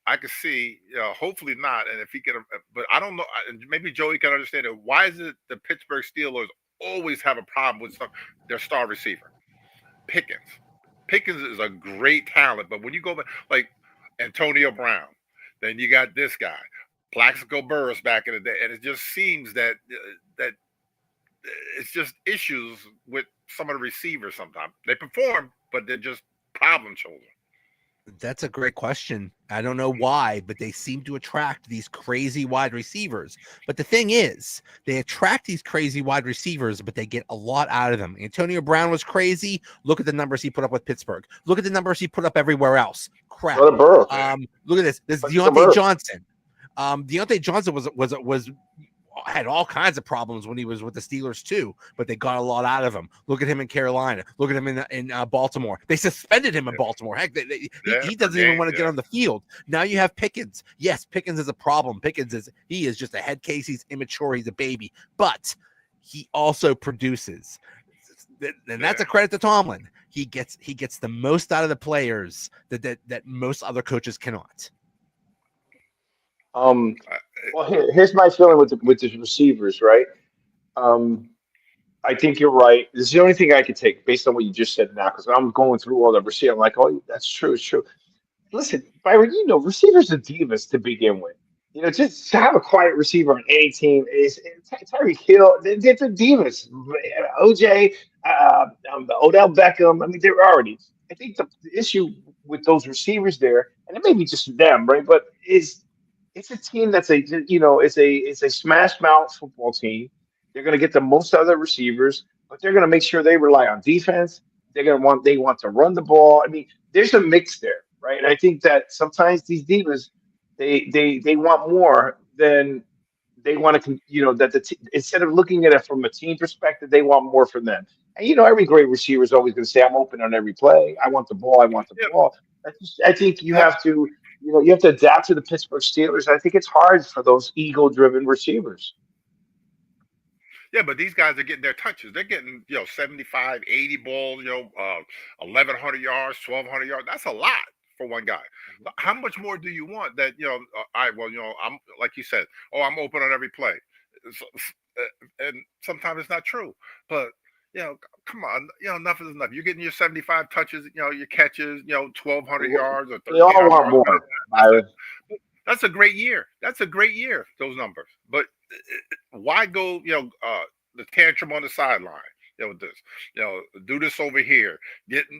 I could see, hopefully not, and if he can, but I don't know. Maybe Joey can understand it. Why is it the Pittsburgh Steelers always have a problem with their star receiver, Pickens? Pickens is a great talent, but when you go back, like Antonio Brown, then you got this guy. Plaxico Burress back in the day, and it just seems that it's just issues with some of the receivers. Sometimes they perform, but they're just problem children. That's a great question. I don't know why, but they seem to attract these crazy wide receivers. But the thing is, they attract these crazy wide receivers, but they get a lot out of them. Antonio Brown was crazy. Look at the numbers he put up with Pittsburgh. Look at the numbers he put up everywhere else. Crap. Look at this. This is Deontay Johnson. Deontay Johnson was had all kinds of problems when he was with the Steelers too, but they got a lot out of him. Look at him in Carolina. Look at him in Baltimore. They suspended him in Baltimore. Heck, he doesn't even want to get on the field. Now you have Pickens. Yes, Pickens is a problem. He is just a head case. He's immature. He's a baby, but he also produces, and that's a credit to Tomlin. He gets the most out of the players that most other coaches cannot. Well, here's my feeling with the receivers, right? I think you're right. This is the only thing I could take based on what you just said now, because I'm going through all the receivers. I'm like, oh, that's true. It's true. Listen, Byron, receivers are divas to begin with. Just to have a quiet receiver on any team is Tyreek Hill. They're divas. OJ, Odell Beckham. I mean, they're already. I think the issue with those receivers there, and it may be just them, right? But it's a team that's it's a smash mouth football team. They're going to get the most out of their receivers, but they're going to make sure they rely on defense. They want to run the ball. I mean, there's a mix there, right? And I think that sometimes these divas they want more than they want to, that instead of looking at it from a team perspective, they want more from them. And every great receiver is always going to say, "I'm open on every play. I want the ball. I want the Yeah, ball." I think you yeah, have to, you have to adapt to the Pittsburgh Steelers. I think it's hard for those ego-driven receivers. yeah, but these guys are getting their touches. They're getting 75, 80 balls, 1,100 yards, 1,200 yards. That's a lot for one guy. But how much more do you want? That I well, I'm like you said. Oh, I'm open on every play, so, and sometimes it's not true. But come on, enough is enough. You're getting your 75 touches, your catches, 1,200 yards or They all 1,300 want yards. more, That's Byron. that's a great year. That's a great year. Those numbers, but why go? The tantrum on the sideline. This. Do this over here. Getting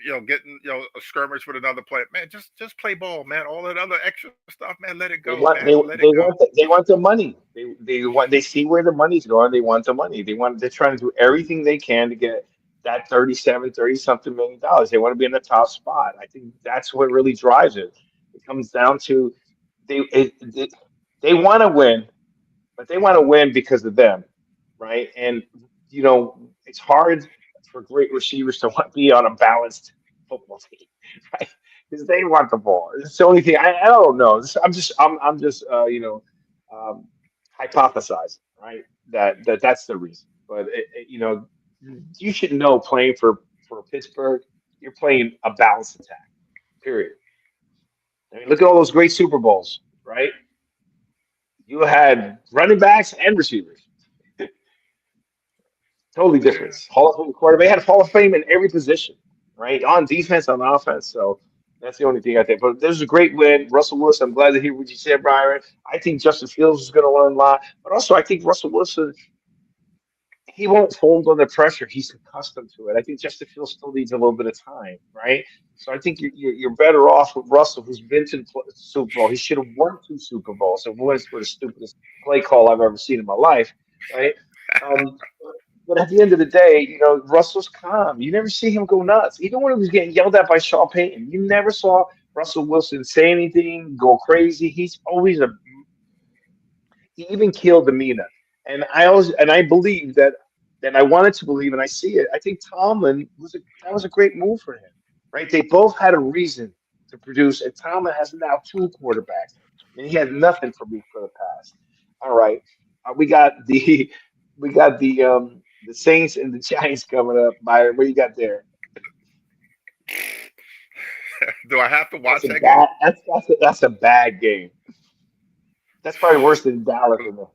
a skirmish with another player. Man, just play ball, man. All that other extra stuff, man. Let it They go, want they man. Let it they go. want they want the money. They see where the money's going. They want the money. They're trying to do everything they can to get that 30 something million dollars. They want to be in the top spot. I think that's what really drives it. It comes down to they they want to win, but they want to win because of them, right? And it's hard for great receivers to want to be on a balanced football team, right? Because they want the ball. It's the only thing. I don't know. I'm just um, hypothesizing, right? That's the reason. But you should know playing for Pittsburgh, you're playing a balanced attack. Period. I mean, look at all those great Super Bowls, right? You had running backs and receivers. Totally Yeah. different. Hall of Fame quarterback. They had Hall of Fame in every position, right? On defense, on offense. So that's the only thing I think. But there's a great win. Russell Wilson, I'm glad to hear what you said, Byron. I think Justin Fields is going to learn a lot. But also, I think Russell Wilson, he won't fold under pressure. He's accustomed to it. I think Justin Fields still needs a little bit of time, right? So I think you're better off with Russell, who's been to the Super Bowl. He should have won 2 Super Bowls. And wins for the stupidest play call I've ever seen in my life, right? Um, but at the end of the day, Russell's calm. You never see him go nuts. Even when he was getting yelled at by Sean Payton, you never saw Russell Wilson say anything, go crazy. He's always he even killed demeanor. And I believe that I wanted to believe, and I see it. I think Tomlin that was a great move for him, right? They both had a reason to produce, and Tomlin has now 2 quarterbacks, and he had nothing for me for the past. All right, we got the the Saints and the Giants coming up. Byron, what you got there? Do I have to That's watch a that game? bad. That's a bad game. That's probably worse than Dallas. In the,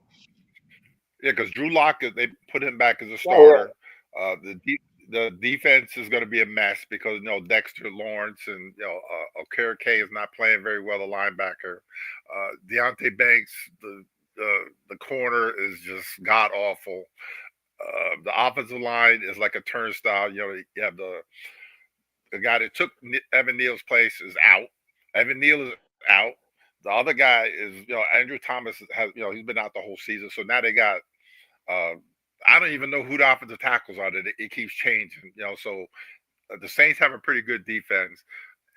Yeah, because Drew Lock, they put him back as a yeah, yeah. starter. The defense is going to be a mess because Dexter Lawrence and Okere K is not playing very well. The linebacker, Deontay Banks, the corner is just god awful. The offensive line is like a turnstile. You have the guy that took Evan Neal's place is out. Evan Neal is out. The other guy is Andrew Thomas has he's been out the whole season. So now they got uh, I don't even know who the offensive tackles are. That it keeps changing. So the Saints have a pretty good defense,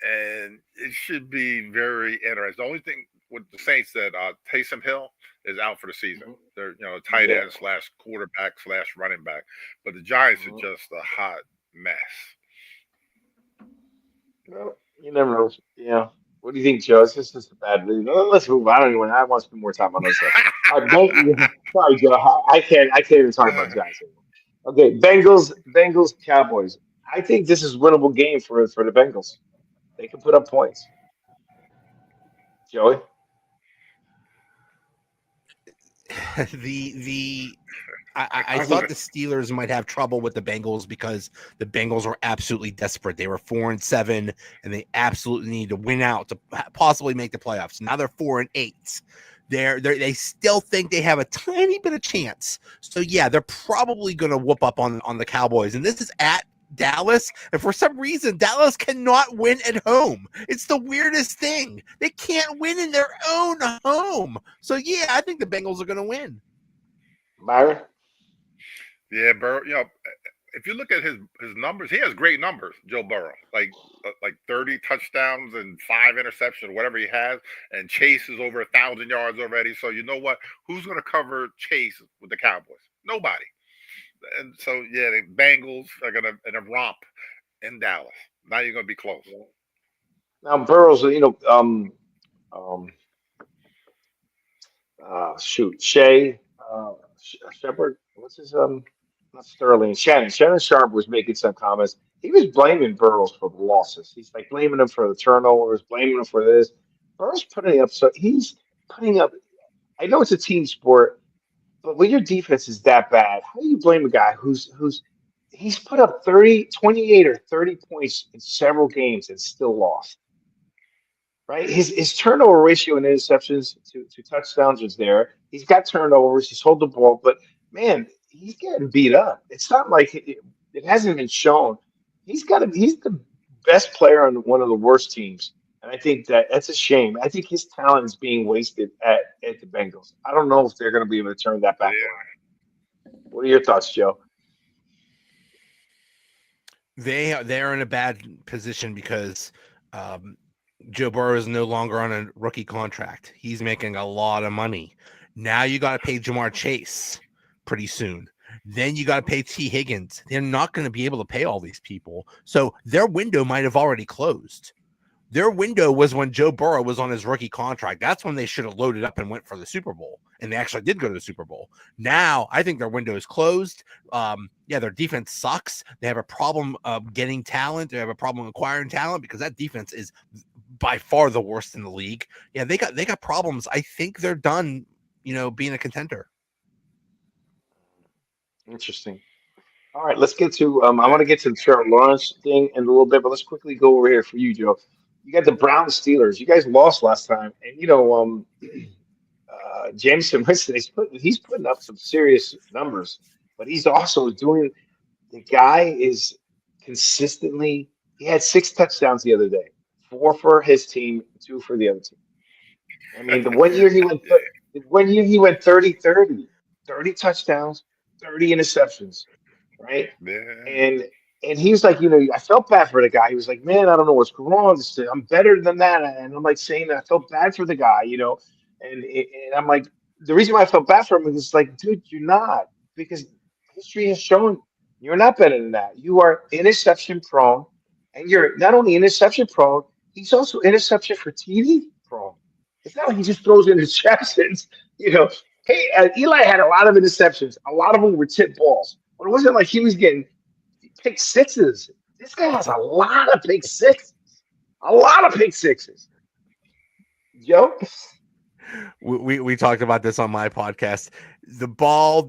and it should be very interesting. The only thing with the Saints that Taysom Hill is out for the season. Mhm. They're tight Yeah. end slash quarterback slash running back, but the Giants are Mhm. just a hot mess. Well, you never know. Yeah. What do you think, Joe? It's just a bad lead. Let's move on. I don't even. I want to spend more time on other stuff. All right, sorry, Joe. I can't even talk about Giants anymore. Okay, Bengals, Cowboys. I think this is a winnable game for the Bengals. They can put up points. Joey. the I thought the Steelers might have trouble with the Bengals because the Bengals were absolutely desperate. They were 4-7, and they absolutely need to win out to possibly make the playoffs. Now they're 4-8. They still think they have a tiny bit of chance. So yeah, they're probably going to whoop up on the Cowboys. And this is at Dallas, and for some reason Dallas cannot win at home. It's the weirdest thing. They can't win in their own home. So yeah, I think the Bengals are going to win. Byron? Yeah, Burrow. If you look at his numbers, he has great numbers. Joe Burrow, like 30 touchdowns and 5 interceptions, whatever he has, and Chase is over 1,000 yards already. So you know what? Who's going to cover Chase with the Cowboys? Nobody. And so yeah, the Bengals are going to in a romp in Dallas. Now you're going to be close. Now Burrow's, Shea, Shepard, what's his not Sterling, Shannon. Shannon Sharp was making some comments. He was blaming Burrows for the losses. He's like blaming him for the turnovers, blaming him for this. Burrows putting up, so he's putting up. I know it's a team sport, but when your defense is that bad, how do you blame a guy who's he's put up 28 or 30 points in several games and still lost? Right? His turnover ratio and interceptions to touchdowns is there. He's got turnovers. He's hold the ball, but man, he's getting beat up. It's not like it hasn't been shown. He's the best player on one of the worst teams, and I think that's a shame. I think his talent is being wasted at the Bengals. I don't know if they're going to be able to turn that back around. What are your thoughts, Joe? They're in a bad position because Joe Burrow is no longer on a rookie contract. He's making a lot of money. Now you got to pay Jamar Chase pretty soon. Then you got to pay T. Higgins. They're not going to be able to pay all these people. So their window might have already closed. Their window was when Joe Burrow was on his rookie contract. That's when they should have loaded up and went for the Super Bowl. And they actually did go to the Super Bowl. Now, I think their window is closed. Their defense sucks. They have a problem getting talent. They have a problem acquiring talent because that defense is by far the worst in the league. Yeah, they got problems. I think they're done, being a contender. Interesting. All right, let's get to. I want to get to the Trevor Lawrence thing in a little bit, but let's quickly go over here for you, Joe. You got the Browns Steelers. You guys lost last time, and Jameson Winston. He's putting up some serious numbers, but he's also doing. The guy is consistently. He had 6 touchdowns the other day, 4 for his team, 2 for the other team. I mean, the one year he went 30-30, 30 touchdowns, 30 interceptions, right? Yeah. And he was like, I felt bad for the guy. He was like, man, I don't know what's going on. I'm better than that. And I'm like saying that I felt bad for the guy, and I'm like, the reason why I felt bad for him is like, dude, you're not, because history has shown you're not better than that. You are interception prone, and you're not only interception prone, he's also interception for TD prone. It's not like he just throws interceptions, Hey, Eli had a lot of interceptions. A lot of them were tip balls, but it wasn't like he was getting pick sixes. This guy has a lot of pick sixes. A lot of pick sixes. Joe? We talked about this on my podcast. The ball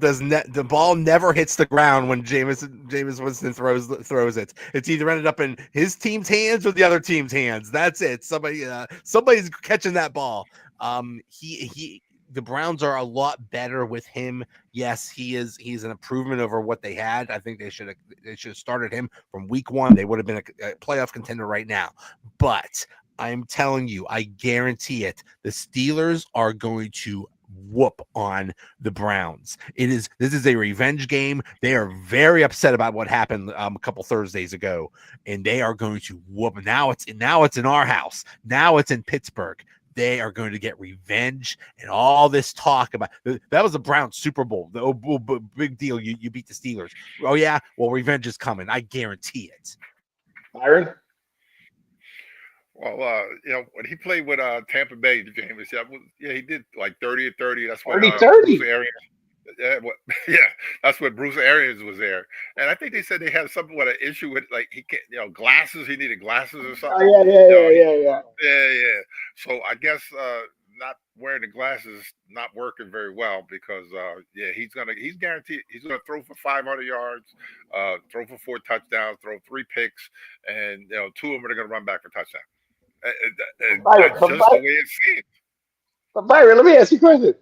never hits the ground when Jameis Winston throws it. It's either ended up in his team's hands or the other team's hands. That's it. Somebody's catching that ball. The Browns are a lot better with him. Yes, he's an improvement over what they had. I think they should have started him from week 1. They would have been a playoff contender right now. But I'm telling you, I guarantee it. The Steelers are going to whoop on the Browns. This is a revenge game. They are very upset about what happened a couple Thursdays ago, and they are going to whoop. Now it's in our house. Now it's in Pittsburgh. They are going to get revenge, and all this talk about that was the Browns Super Bowl. The big deal. You beat the Steelers. Oh yeah, well revenge is coming. I guarantee it. Byron? Well, when he played with Tampa Bay, James, he did like 30-30. That's when 30-30. Bruce Arians, that's when Bruce Arians was there, and I think they said they had something with an issue with like he can't, glasses. He needed glasses or something. Oh yeah. Yeah. So I guess not wearing the glasses not working very well because he's guaranteed he's gonna throw for 500 yards, throw for 4 touchdowns, throw 3 picks, and 2 of them are gonna run back for touchdown. And Byron, that's just the way it seems. But Byron, let me ask you a question.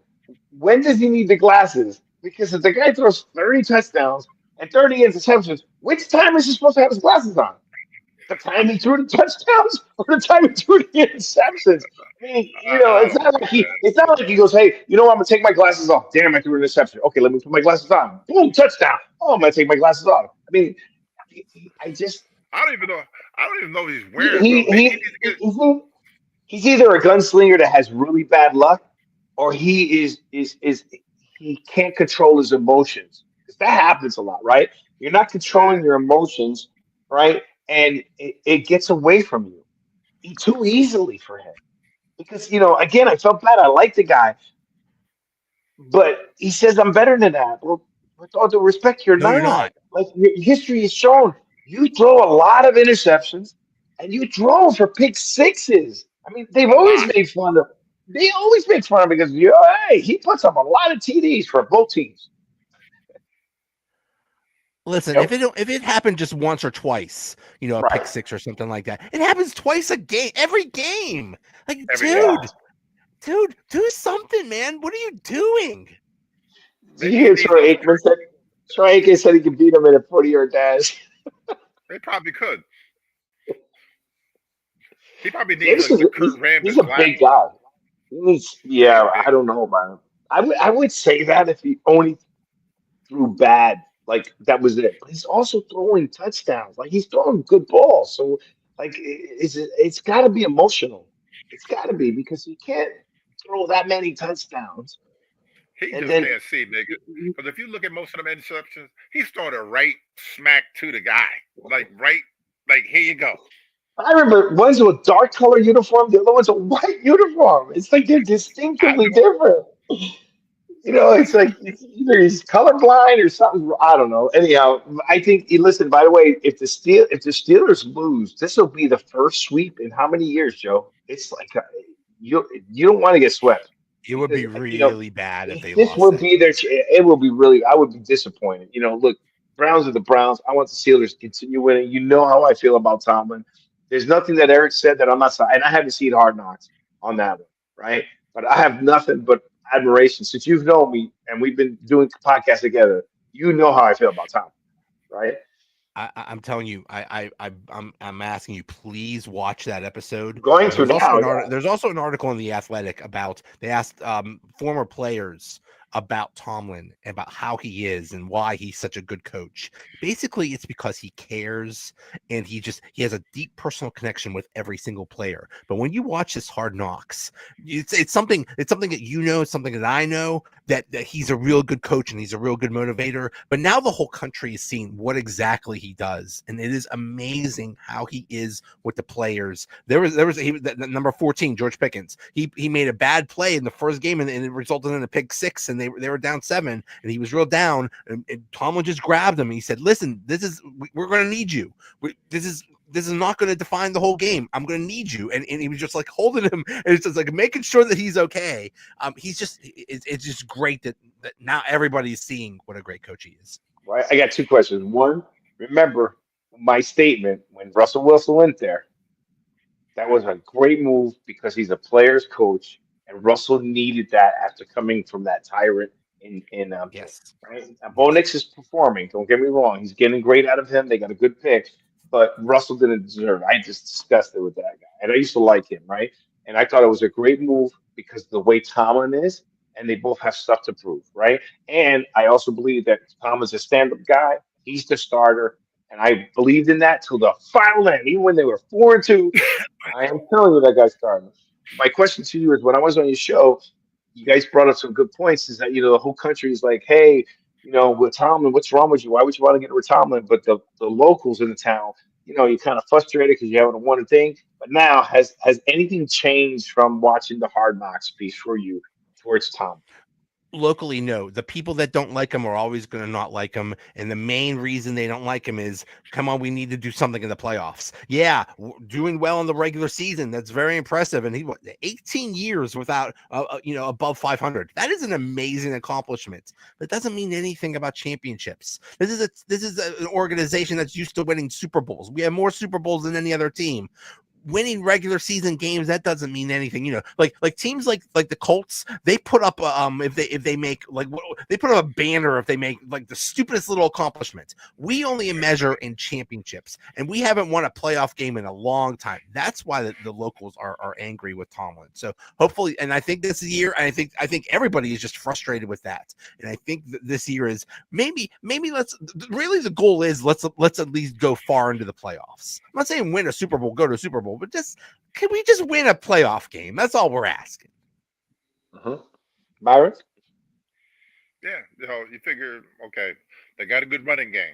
When does he need the glasses? Because if the guy throws 30 touchdowns and 30 interceptions, which time is he supposed to have his glasses on? The time he threw the touchdowns or the time he threw the interceptions? I mean, I it's don't not know, like man. it's not like he goes, hey, you know what? I'm gonna take my glasses off. Damn, I threw an interception. Okay, let me put my glasses on. Boom, touchdown. Oh, I'm gonna take my glasses off. I mean, I just I don't even know. I don't even know if he's he, wearing them he, though. Maybe he he, needs to he get. he's either a gunslinger that has really bad luck, or he is he can't control his emotions. 'Cause that happens a lot, right? You're not controlling your emotions, right? And it gets away from you too easily for him. Because again, I felt bad. I like the guy, but he says I'm better than that. Well, with all due respect, you're No, you're not. not. Like your history has shown, you throw a lot of interceptions, and you throw for pick sixes. I mean, they've A always lot. made fun of. They always make fun of him because hey, he puts up a lot of TDs for both teams. Listen, Yep. if it happened just once or twice, a Right. pick six or something like that, it happens twice a game, every game. Like, Every game. Yeah. dude, do something, man. What are you doing? Did you Maybe he hear needs Troy those. Aikman said? Troy Aikman said he could beat him in a 40-yard dash. They probably could. He probably needs James like is the Kurt he's Rambis a glasses. big guy. Yeah, Yeah, he's big. I don't know about him. I would say that if he only threw bad, like that was it. But he's also throwing touchdowns. Like he's throwing good balls. So like it's got to be emotional. It's got to be because you can't throw that many touchdowns He and just then can't see, nigga. Because if you look at most of them interceptions, he's throwing it right smack to the guy. Like right, like here you go. I remember one's with dark color uniform, the other one's a white uniform. It's like they're I distinctively know. different. It's like it's either he's colorblind or something. I don't know. Anyhow, I think. Listen, by the way, if the Steelers lose, this will be the first sweep in how many years, Joe? It's like you don't want to get swept It would because be really bad if they this lost would that be game. their. It will be really. I would be disappointed. Look, Browns are the Browns. I want the Steelers to continue winning. You know how I feel about Tomlin. There's nothing that Eric said that I'm not. And I haven't seen Hard Knocks on that one, right? But I have nothing but admiration since you've known me and we've been doing podcasts together. You know how I feel about Tomlin, right? I'm telling you, I'm asking you, please watch that episode. Going through now, yeah. There's also an article in the Athletic about they asked former players about Tomlin and about how he is and why he's such a good coach. Basically, it's because he cares and he has a deep personal connection with every single player. But when you watch this Hard Knocks, it's something that it's something that I know that he's a real good coach and he's a real good motivator. But now the whole country is seeing what exactly he does, and it is amazing how he is with the players. There was that number 14, George Pickens. He made a bad play in the first game and it resulted in a pick six, and they were down 7, and he was real down. And Tomlin just grabbed him and he said, "Listen, we're going to need you. This is not going to define the whole game. I'm going to need you." And he was just like holding him and it's just like making sure that he's okay. It's just great that now everybody's seeing what a great coach he is. Right. I got two questions. One, remember my statement when Russell Wilson went there. That was a great move because he's a player's coach, and Russell needed that after coming from that tyrant in Pitt, Yes. right? Now, Bo Yes. Nix is performing. Don't get me wrong; he's getting great out of him. They got a good pick, but Russell didn't deserve it. I just disgusted with that guy, and I used to like him, right? And I thought it was a great move because of the way Tomlin is, and they both have stuff to prove, right? And I also believe that Tomlin's a stand-up guy. He's the starter, and I believed in that till the final end, even when they were 4-2. I am telling you that guy's starting. My question to you is when I was on your show, you guys brought up some good points. Is that the whole country is like, hey, with Tomlin, what's wrong with you? Why would you want to get rid of Tomlin? But the locals in the town, you're kind of frustrated because you haven't won a thing. But now, has anything changed from watching the Hard Knocks piece for you towards Tom? locally, no. The people that don't like him are always going to not like him, and the main reason they don't like him is, come on, we need to do something in the playoffs. Yeah, doing well in the regular season, that's very impressive. And he 18 years without above 500. That is an amazing accomplishment. That doesn't mean anything about championships. This is an organization that's used to winning Super Bowls. We have more Super Bowls than any other team. Winning regular season games, that doesn't mean anything. Like teams like the Colts, they put up if they make they put up a banner if they make like the stupidest little accomplishments. We only measure in championships, and we haven't won a playoff game in a long time. That's why the locals are angry with Tomlin. So hopefully, and I think this year, I think everybody is just frustrated with that. And I think this year is maybe let's really, the goal is let's at least go far into the playoffs. I'm not saying win a Super Bowl, go to a Super Bowl, but just, can we just win a playoff game? That's all we're asking. Byron? Yeah, you figure, okay, they got a good running game.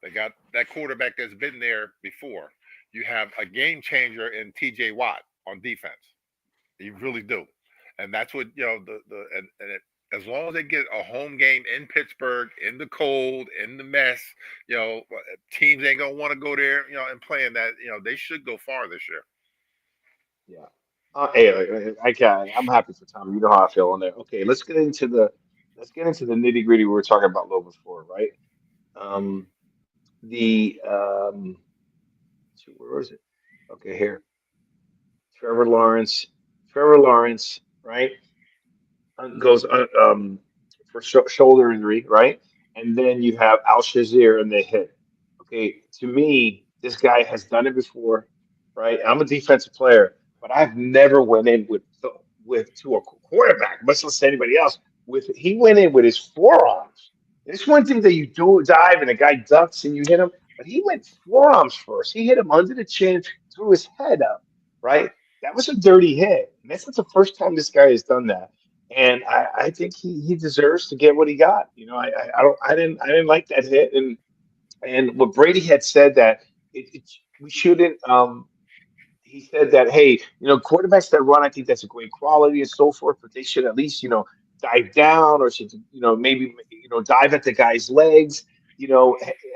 They got that quarterback that's been there before. You have a game changer in T.J. Watt on defense. You really do, and that's what as long as they get a home game in Pittsburgh, in the cold, in the mess, teams ain't gonna want to go there, and playing that. They should go far this year. Yeah. Hey, I'm happy for Tom. You know how I feel on there. Okay, let's get into the nitty gritty we were talking about a little before, right? Um, the shoot, where was it? Okay, here. Trevor Lawrence. Trevor Lawrence, right? Goes for shoulder injury, right? And then you have Al Shazier and they hit. Okay, to me, this guy has done it before, right? I'm a defensive player, but I've never went in with to a quarterback, much less anybody else. He went in with his forearms. It's one thing that you do dive and a guy ducks and you hit him, but he went forearms first. He hit him under the chin, threw his head up, right? That was a dirty hit. And that's not the first time this guy has done that. And I think he deserves to get what he got. I don't I didn't like that hit. And what Brady had said that we shouldn't. He said that, hey, quarterbacks that run, I think that's a great quality and so forth, but they should at least dive down or should maybe dive at the guy's legs. I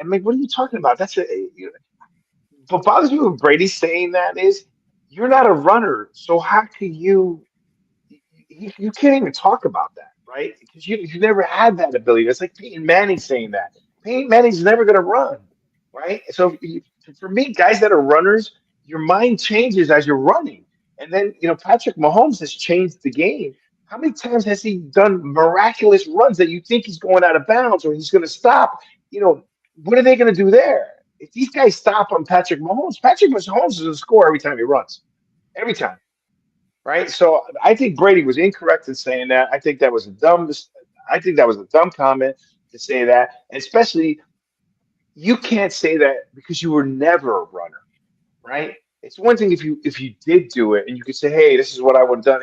mean, what are you talking about? What bothers me with Brady saying that is you're not a runner, so how can you can't even talk about that, right? Because you never had that ability. That's like Peyton Manning saying that. Peyton Manning's never going to run, right? So for me, guys that are runners, your mind changes as you're running. And then, Patrick Mahomes has changed the game. How many times has he done miraculous runs that you think he's going out of bounds or he's going to stop? What are they going to do there? If these guys stop on Patrick Mahomes is going to score every time he runs. Every time, right? So I think Brady was incorrect in saying that. I think that was a dumb comment to say that, and especially you can't say that because you were never a runner, right? It's one thing if you did do it and you could say, hey, this is what I would have done.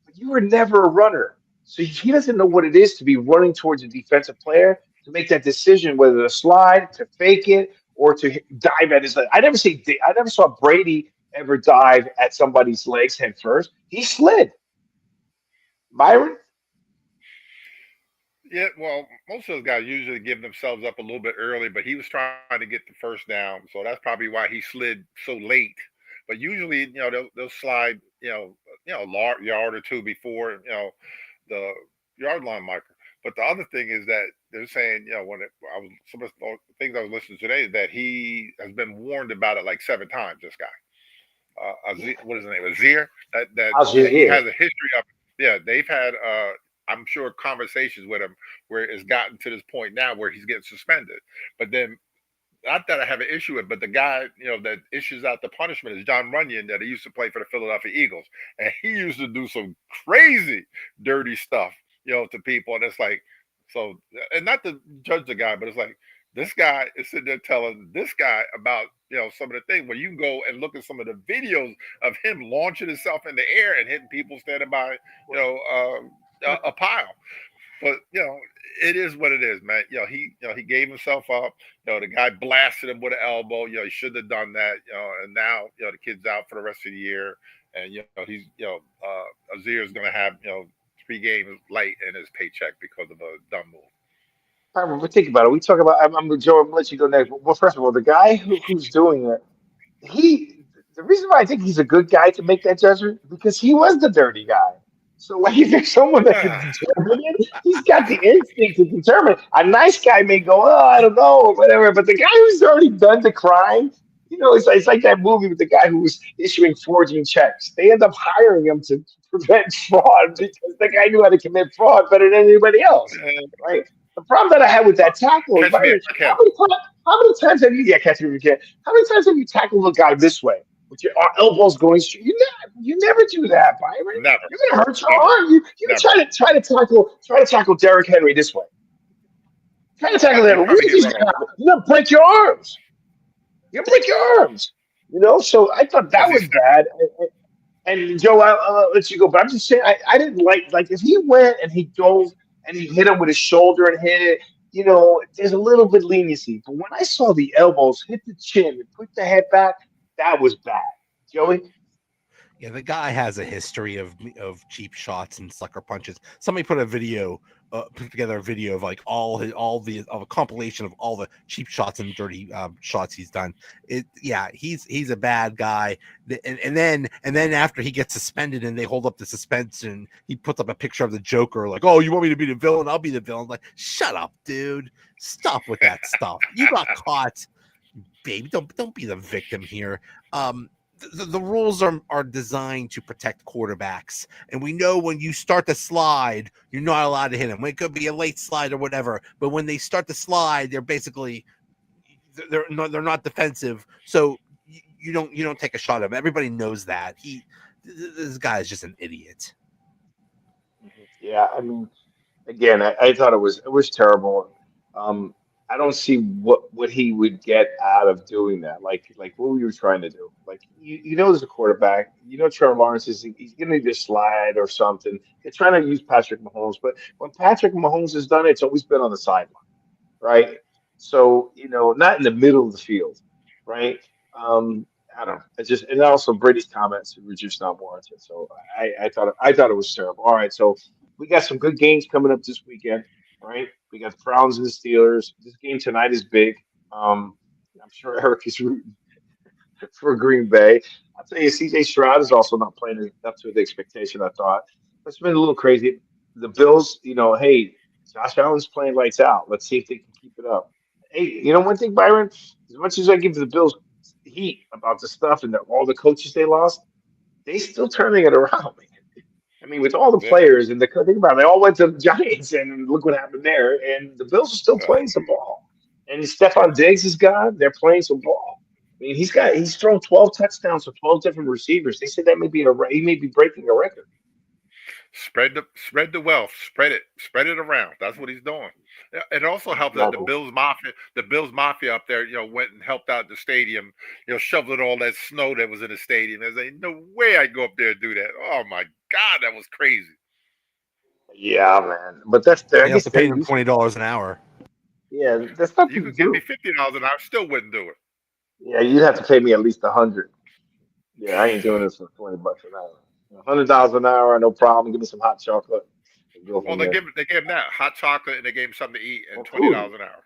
But you were never a runner, so he doesn't know what it is to be running towards a defensive player to make that decision whether to slide, to fake it, or to dive at his leg. I never saw Brady ever dive at somebody's legs head first. He slid. Byron? Yeah, well, most of those guys usually give themselves up a little bit early, but he was trying to get the first down, so that's probably why he slid so late. But usually, they'll slide, a yard or two before, the yard line marker. But the other thing is that they're saying, some of the things I was listening to today is that he has been warned about it like 7 times. This guy, what is his name? Azir. That Al he Jazeera. has a history of. Yeah, they've had I'm sure conversations with him where it's gotten to this point now where he's getting suspended. But then, not that I have an issue with, but the guy that issues out the punishment is John Runyon, that he used to play for the Philadelphia Eagles, and he used to do some crazy, dirty stuff, to people, and it's like, so, and not to judge the guy, but it's like this guy is sitting there telling this guy about some of the things where you can go and look at some of the videos of him launching himself in the air and hitting people standing by a pile. But it is what it is, man. He gave himself up. The guy blasted him with an elbow. He shouldn't have done that. And now the kid's out for the rest of the year, and he's Azir is going to have 3 games light in his paycheck because of a dumb move. All right, but think about it. We talk about. Joe. I'm gonna let you go next. Well, first of all, the guy who's doing it, he. The reason why I think he's a good guy to make that judgment because he was the dirty guy. So, like, if there's someone that can determine it, he's got the instinct to determine. A nice guy may go, oh, I don't know, or whatever. But the guy who's already done the crime, it's like that movie with the guy who was issuing forging checks. They end up hiring him to prevent fraud because the guy knew how to commit fraud better than anybody else, right? The problem that I had with that tackle is, Catch me if Byron, I can. how many times have you, yeah, catch me if you can, how many times have you tackled a guy this way with your elbows going straight? You never do that, Byron. Never, You're gonna hurt your never, arm. You never. try to tackle Derrick Henry this way. Try to tackle You him. What do probably you get think's run gonna over happen? You're gonna break your arms. You break your arms. So I thought that because was he's bad. And Joe, I'll let you go, but I'm just saying I didn't like if he went and he dove and he hit him with his shoulder and hit it. There's a little bit leniency. But when I saw the elbows hit the chin and put the head back, that was bad. Joey? Yeah, the guy has a history of cheap shots and sucker punches. Somebody put put together a video of like of a compilation of all the cheap shots and dirty shots he's done. He's a bad guy. And then after he gets suspended and they hold up the suspension, he puts up a picture of the Joker, like, "Oh, you want me to be the villain? I'll be the villain." Like, shut up, dude. Stop with that stuff. You got caught, baby. Don't be the victim here. The rules are designed to protect quarterbacks, and we know when you start to slide, you're not allowed to hit them. It could be a late slide or whatever, but when they start to slide, they're basically they're not defensive. So you don't take a shot at him. Everybody knows that. This guy is just an idiot. Yeah, I mean, again, I thought it was terrible. Um, I don't see what he would get out of doing that. Like what were you trying to do? Like there's a quarterback. Trevor Lawrence he's gonna either slide or something. They're trying to use Patrick Mahomes, but when Patrick Mahomes has done it, it's always been on the sideline, right? So not in the middle of the field, right? Um, I don't know. It's just and also Brady's comments were just not warranted. So I thought it was terrible. All right, so we got some good games coming up this weekend. All right, we got the Browns and the Steelers. This game tonight is big. Um, I'm sure Eric is rooting for Green Bay. I'll tell you, CJ Stroud is also not playing up to the expectation I thought. It's been a little crazy. The Bills, hey, Josh Allen's playing lights out. Let's see if they can keep it up. Hey, one thing, Byron, as much as I give the Bills heat about the stuff and all the coaches they lost, they still turning it around. I mean, with all the Yeah. players and think about it, they all went to the Giants and look what happened there. And the Bills are still playing some ball. And Stephon Diggs is gone. They're playing some ball. I mean, he's thrown 12 touchdowns to 12 different receivers. They said that may be he may be breaking a record. Spread the wealth, spread it around. That's what he's doing. Yeah, it also helped that the Bills Mafia up there, went and helped out the stadium, shoveling all that snow that was in the stadium. There's no way I'd go up there and do that. Oh my God, that was crazy. Yeah, man. But that's I You have guess to pay they're them used to $20 an hour. Yeah, that's nothing You to could give do. me $50 an hour, still wouldn't do it. Yeah, you'd have to pay me at least 100. Yeah, I ain't doing this for $20 an hour. $100 an hour, no problem. Give me some hot chocolate and go Well, from there. they gave him that hot chocolate and they gave him something to eat and And $20 food. an hour.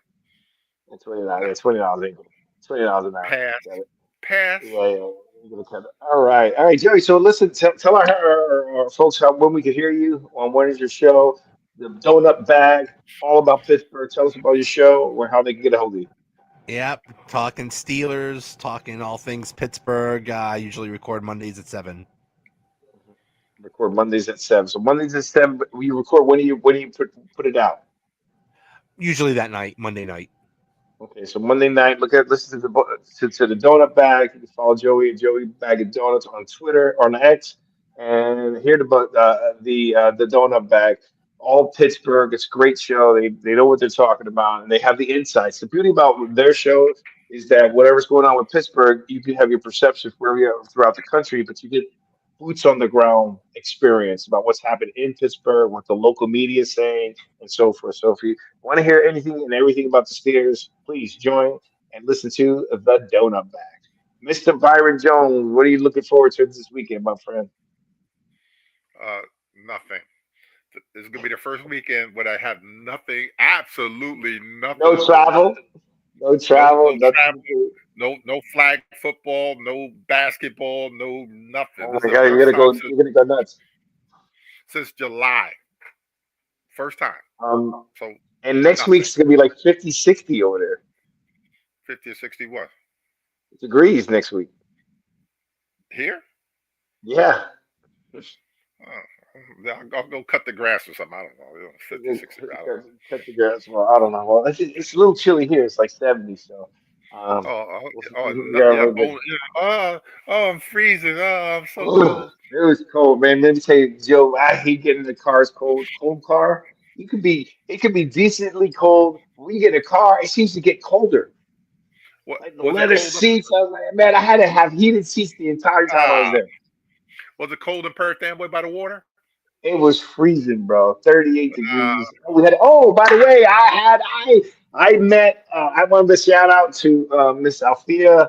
And $20. Nah, Yeah, $20 ain't gonna $20 an hour. pass, Got it. pass. Yeah, yeah. We're gonna cut it. All right, Joey. So listen, tell our folks when we can hear you on when is your show, the donut bag, all about Pittsburgh. Tell us about your show or how they can get a hold of you. Yep, talking Steelers, talking all things Pittsburgh. I usually record Mondays at 7. Record Mondays at 7. So Mondays at 7. You record when do you put it out? Usually that night, Monday night. Okay, so Monday night, listen to the donut bag. You can follow Joey at Joey Bag of Donuts on Twitter or on X, and hear about the donut bag. All Pittsburgh. It's a great show. They know what they're talking about, and they have the insights. The beauty about their show is that whatever's going on with Pittsburgh, you can have your perception where we are throughout the country, but you get boots on the ground experience about what's happened in Pittsburgh, what the local media is saying, and so forth. So if you want to hear anything and everything about the Steelers, please join and listen to the Donut Bag. Mr. Byron Jones, what are you looking forward to this weekend, my friend? Uh, Nothing. This is gonna be the first weekend where I have nothing, absolutely nothing No to do. travel. No travel. No Nothing travel, to do. no flag football, no basketball, no nothing. Oh This my is the God, first time you're gonna go nuts. since July. First time. Um, So and next nothing. week's gonna be like 50, 60 over there. 50 or 61. Degrees next week. Here? Yeah. Oh, I'll go cut the grass or something. I don't know. 50, 60. I don't know. Cut the grass. Well, I don't know. Well, it's a little chilly here. It's like 70. So, Oh, oh, we'll see. oh, We no, got a yeah. little bit. I'm freezing. Oh, I'm so Ugh, cold. it was cold, man. Let me tell you, Joe, I hate getting in the car. It's cold. Cold car. It could be decently cold. When you get in a car, it seems to get colder. What Like the was it leather cold? seats. I was like, man, I had to have heated seats the entire time I was Ah, there. was it cold in Perth, Amboy, by the water? It was freezing, bro. 38 Uh, degrees. We had. Oh, by the way, I met. I wanted to shout out to Miss Althea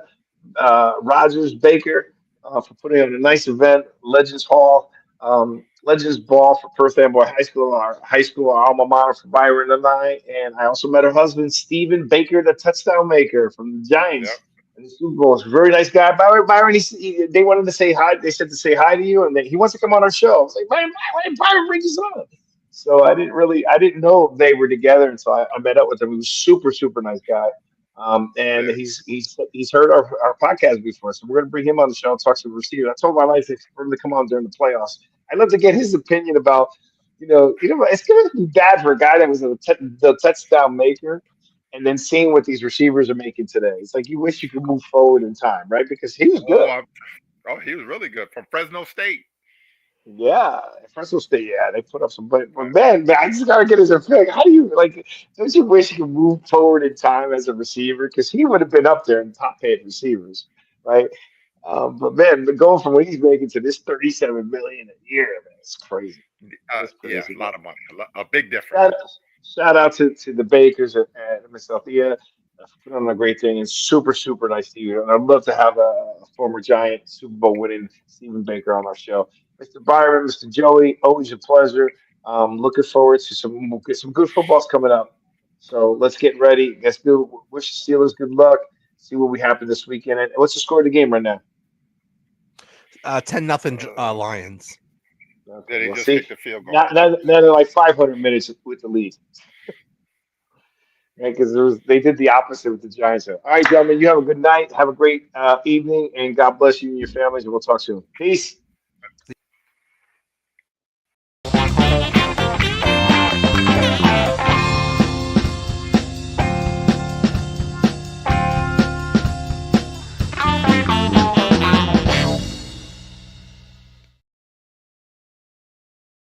Rogers Baker for putting on a nice event, Legends Hall, Legends Ball for Perth Amboy High School, our alma mater for Byron and I. And I also met her husband, Stephen Baker, the touchdown maker from the yep. Giants in the Super Bowl. He's a very nice guy. Byron, they wanted to say hi. They said to say hi to you, and then he wants to come on our show. I was like, Byron, bring us on. So I didn't know they were together, and so I met up with him. He was super nice guy. And Yeah. he's heard our podcast before, so we're gonna bring him on the show and talk to the receiver. I told my wife for him to come on during the playoffs. I'd love to get his opinion about, it's gonna be bad for a guy that was the touchdown maker, and then seeing what these receivers are making today. It's like you wish you could move forward in time, right? Because he was Oh, good. he was really good from Fresno State. Yeah, Fresno State. Yeah, they put up some, but man, I just gotta get his opinion. How do you like? Don't you wish you could move forward in time as a receiver? Because he would have been up there in top paid receivers, right? But man, going from what he's making to this 37 million a year, man, it's crazy. It's Yeah, crazy. a lot of money, a big difference. Shout, shout out to the Bakers and Miss Althea for putting on a great thing and super nice to you. And I'd love to have a former Giant Super Bowl winning Stephen Baker on our show. Mr. Byron, Mr. Joey, always a pleasure. Looking forward to some good footballs coming up. So let's get ready. Let's do wish the Steelers good luck. See what we happen this weekend. And what's the score of the game right now? 10-0 Lions. Okay, Yeah, they we'll just see. kicked the field goal. Now they're like 500 minutes with the lead. Right, because they did the opposite with the Giants. All right, gentlemen, you have a good night. Have a great evening, and God bless you and your families. And we'll talk soon. Peace.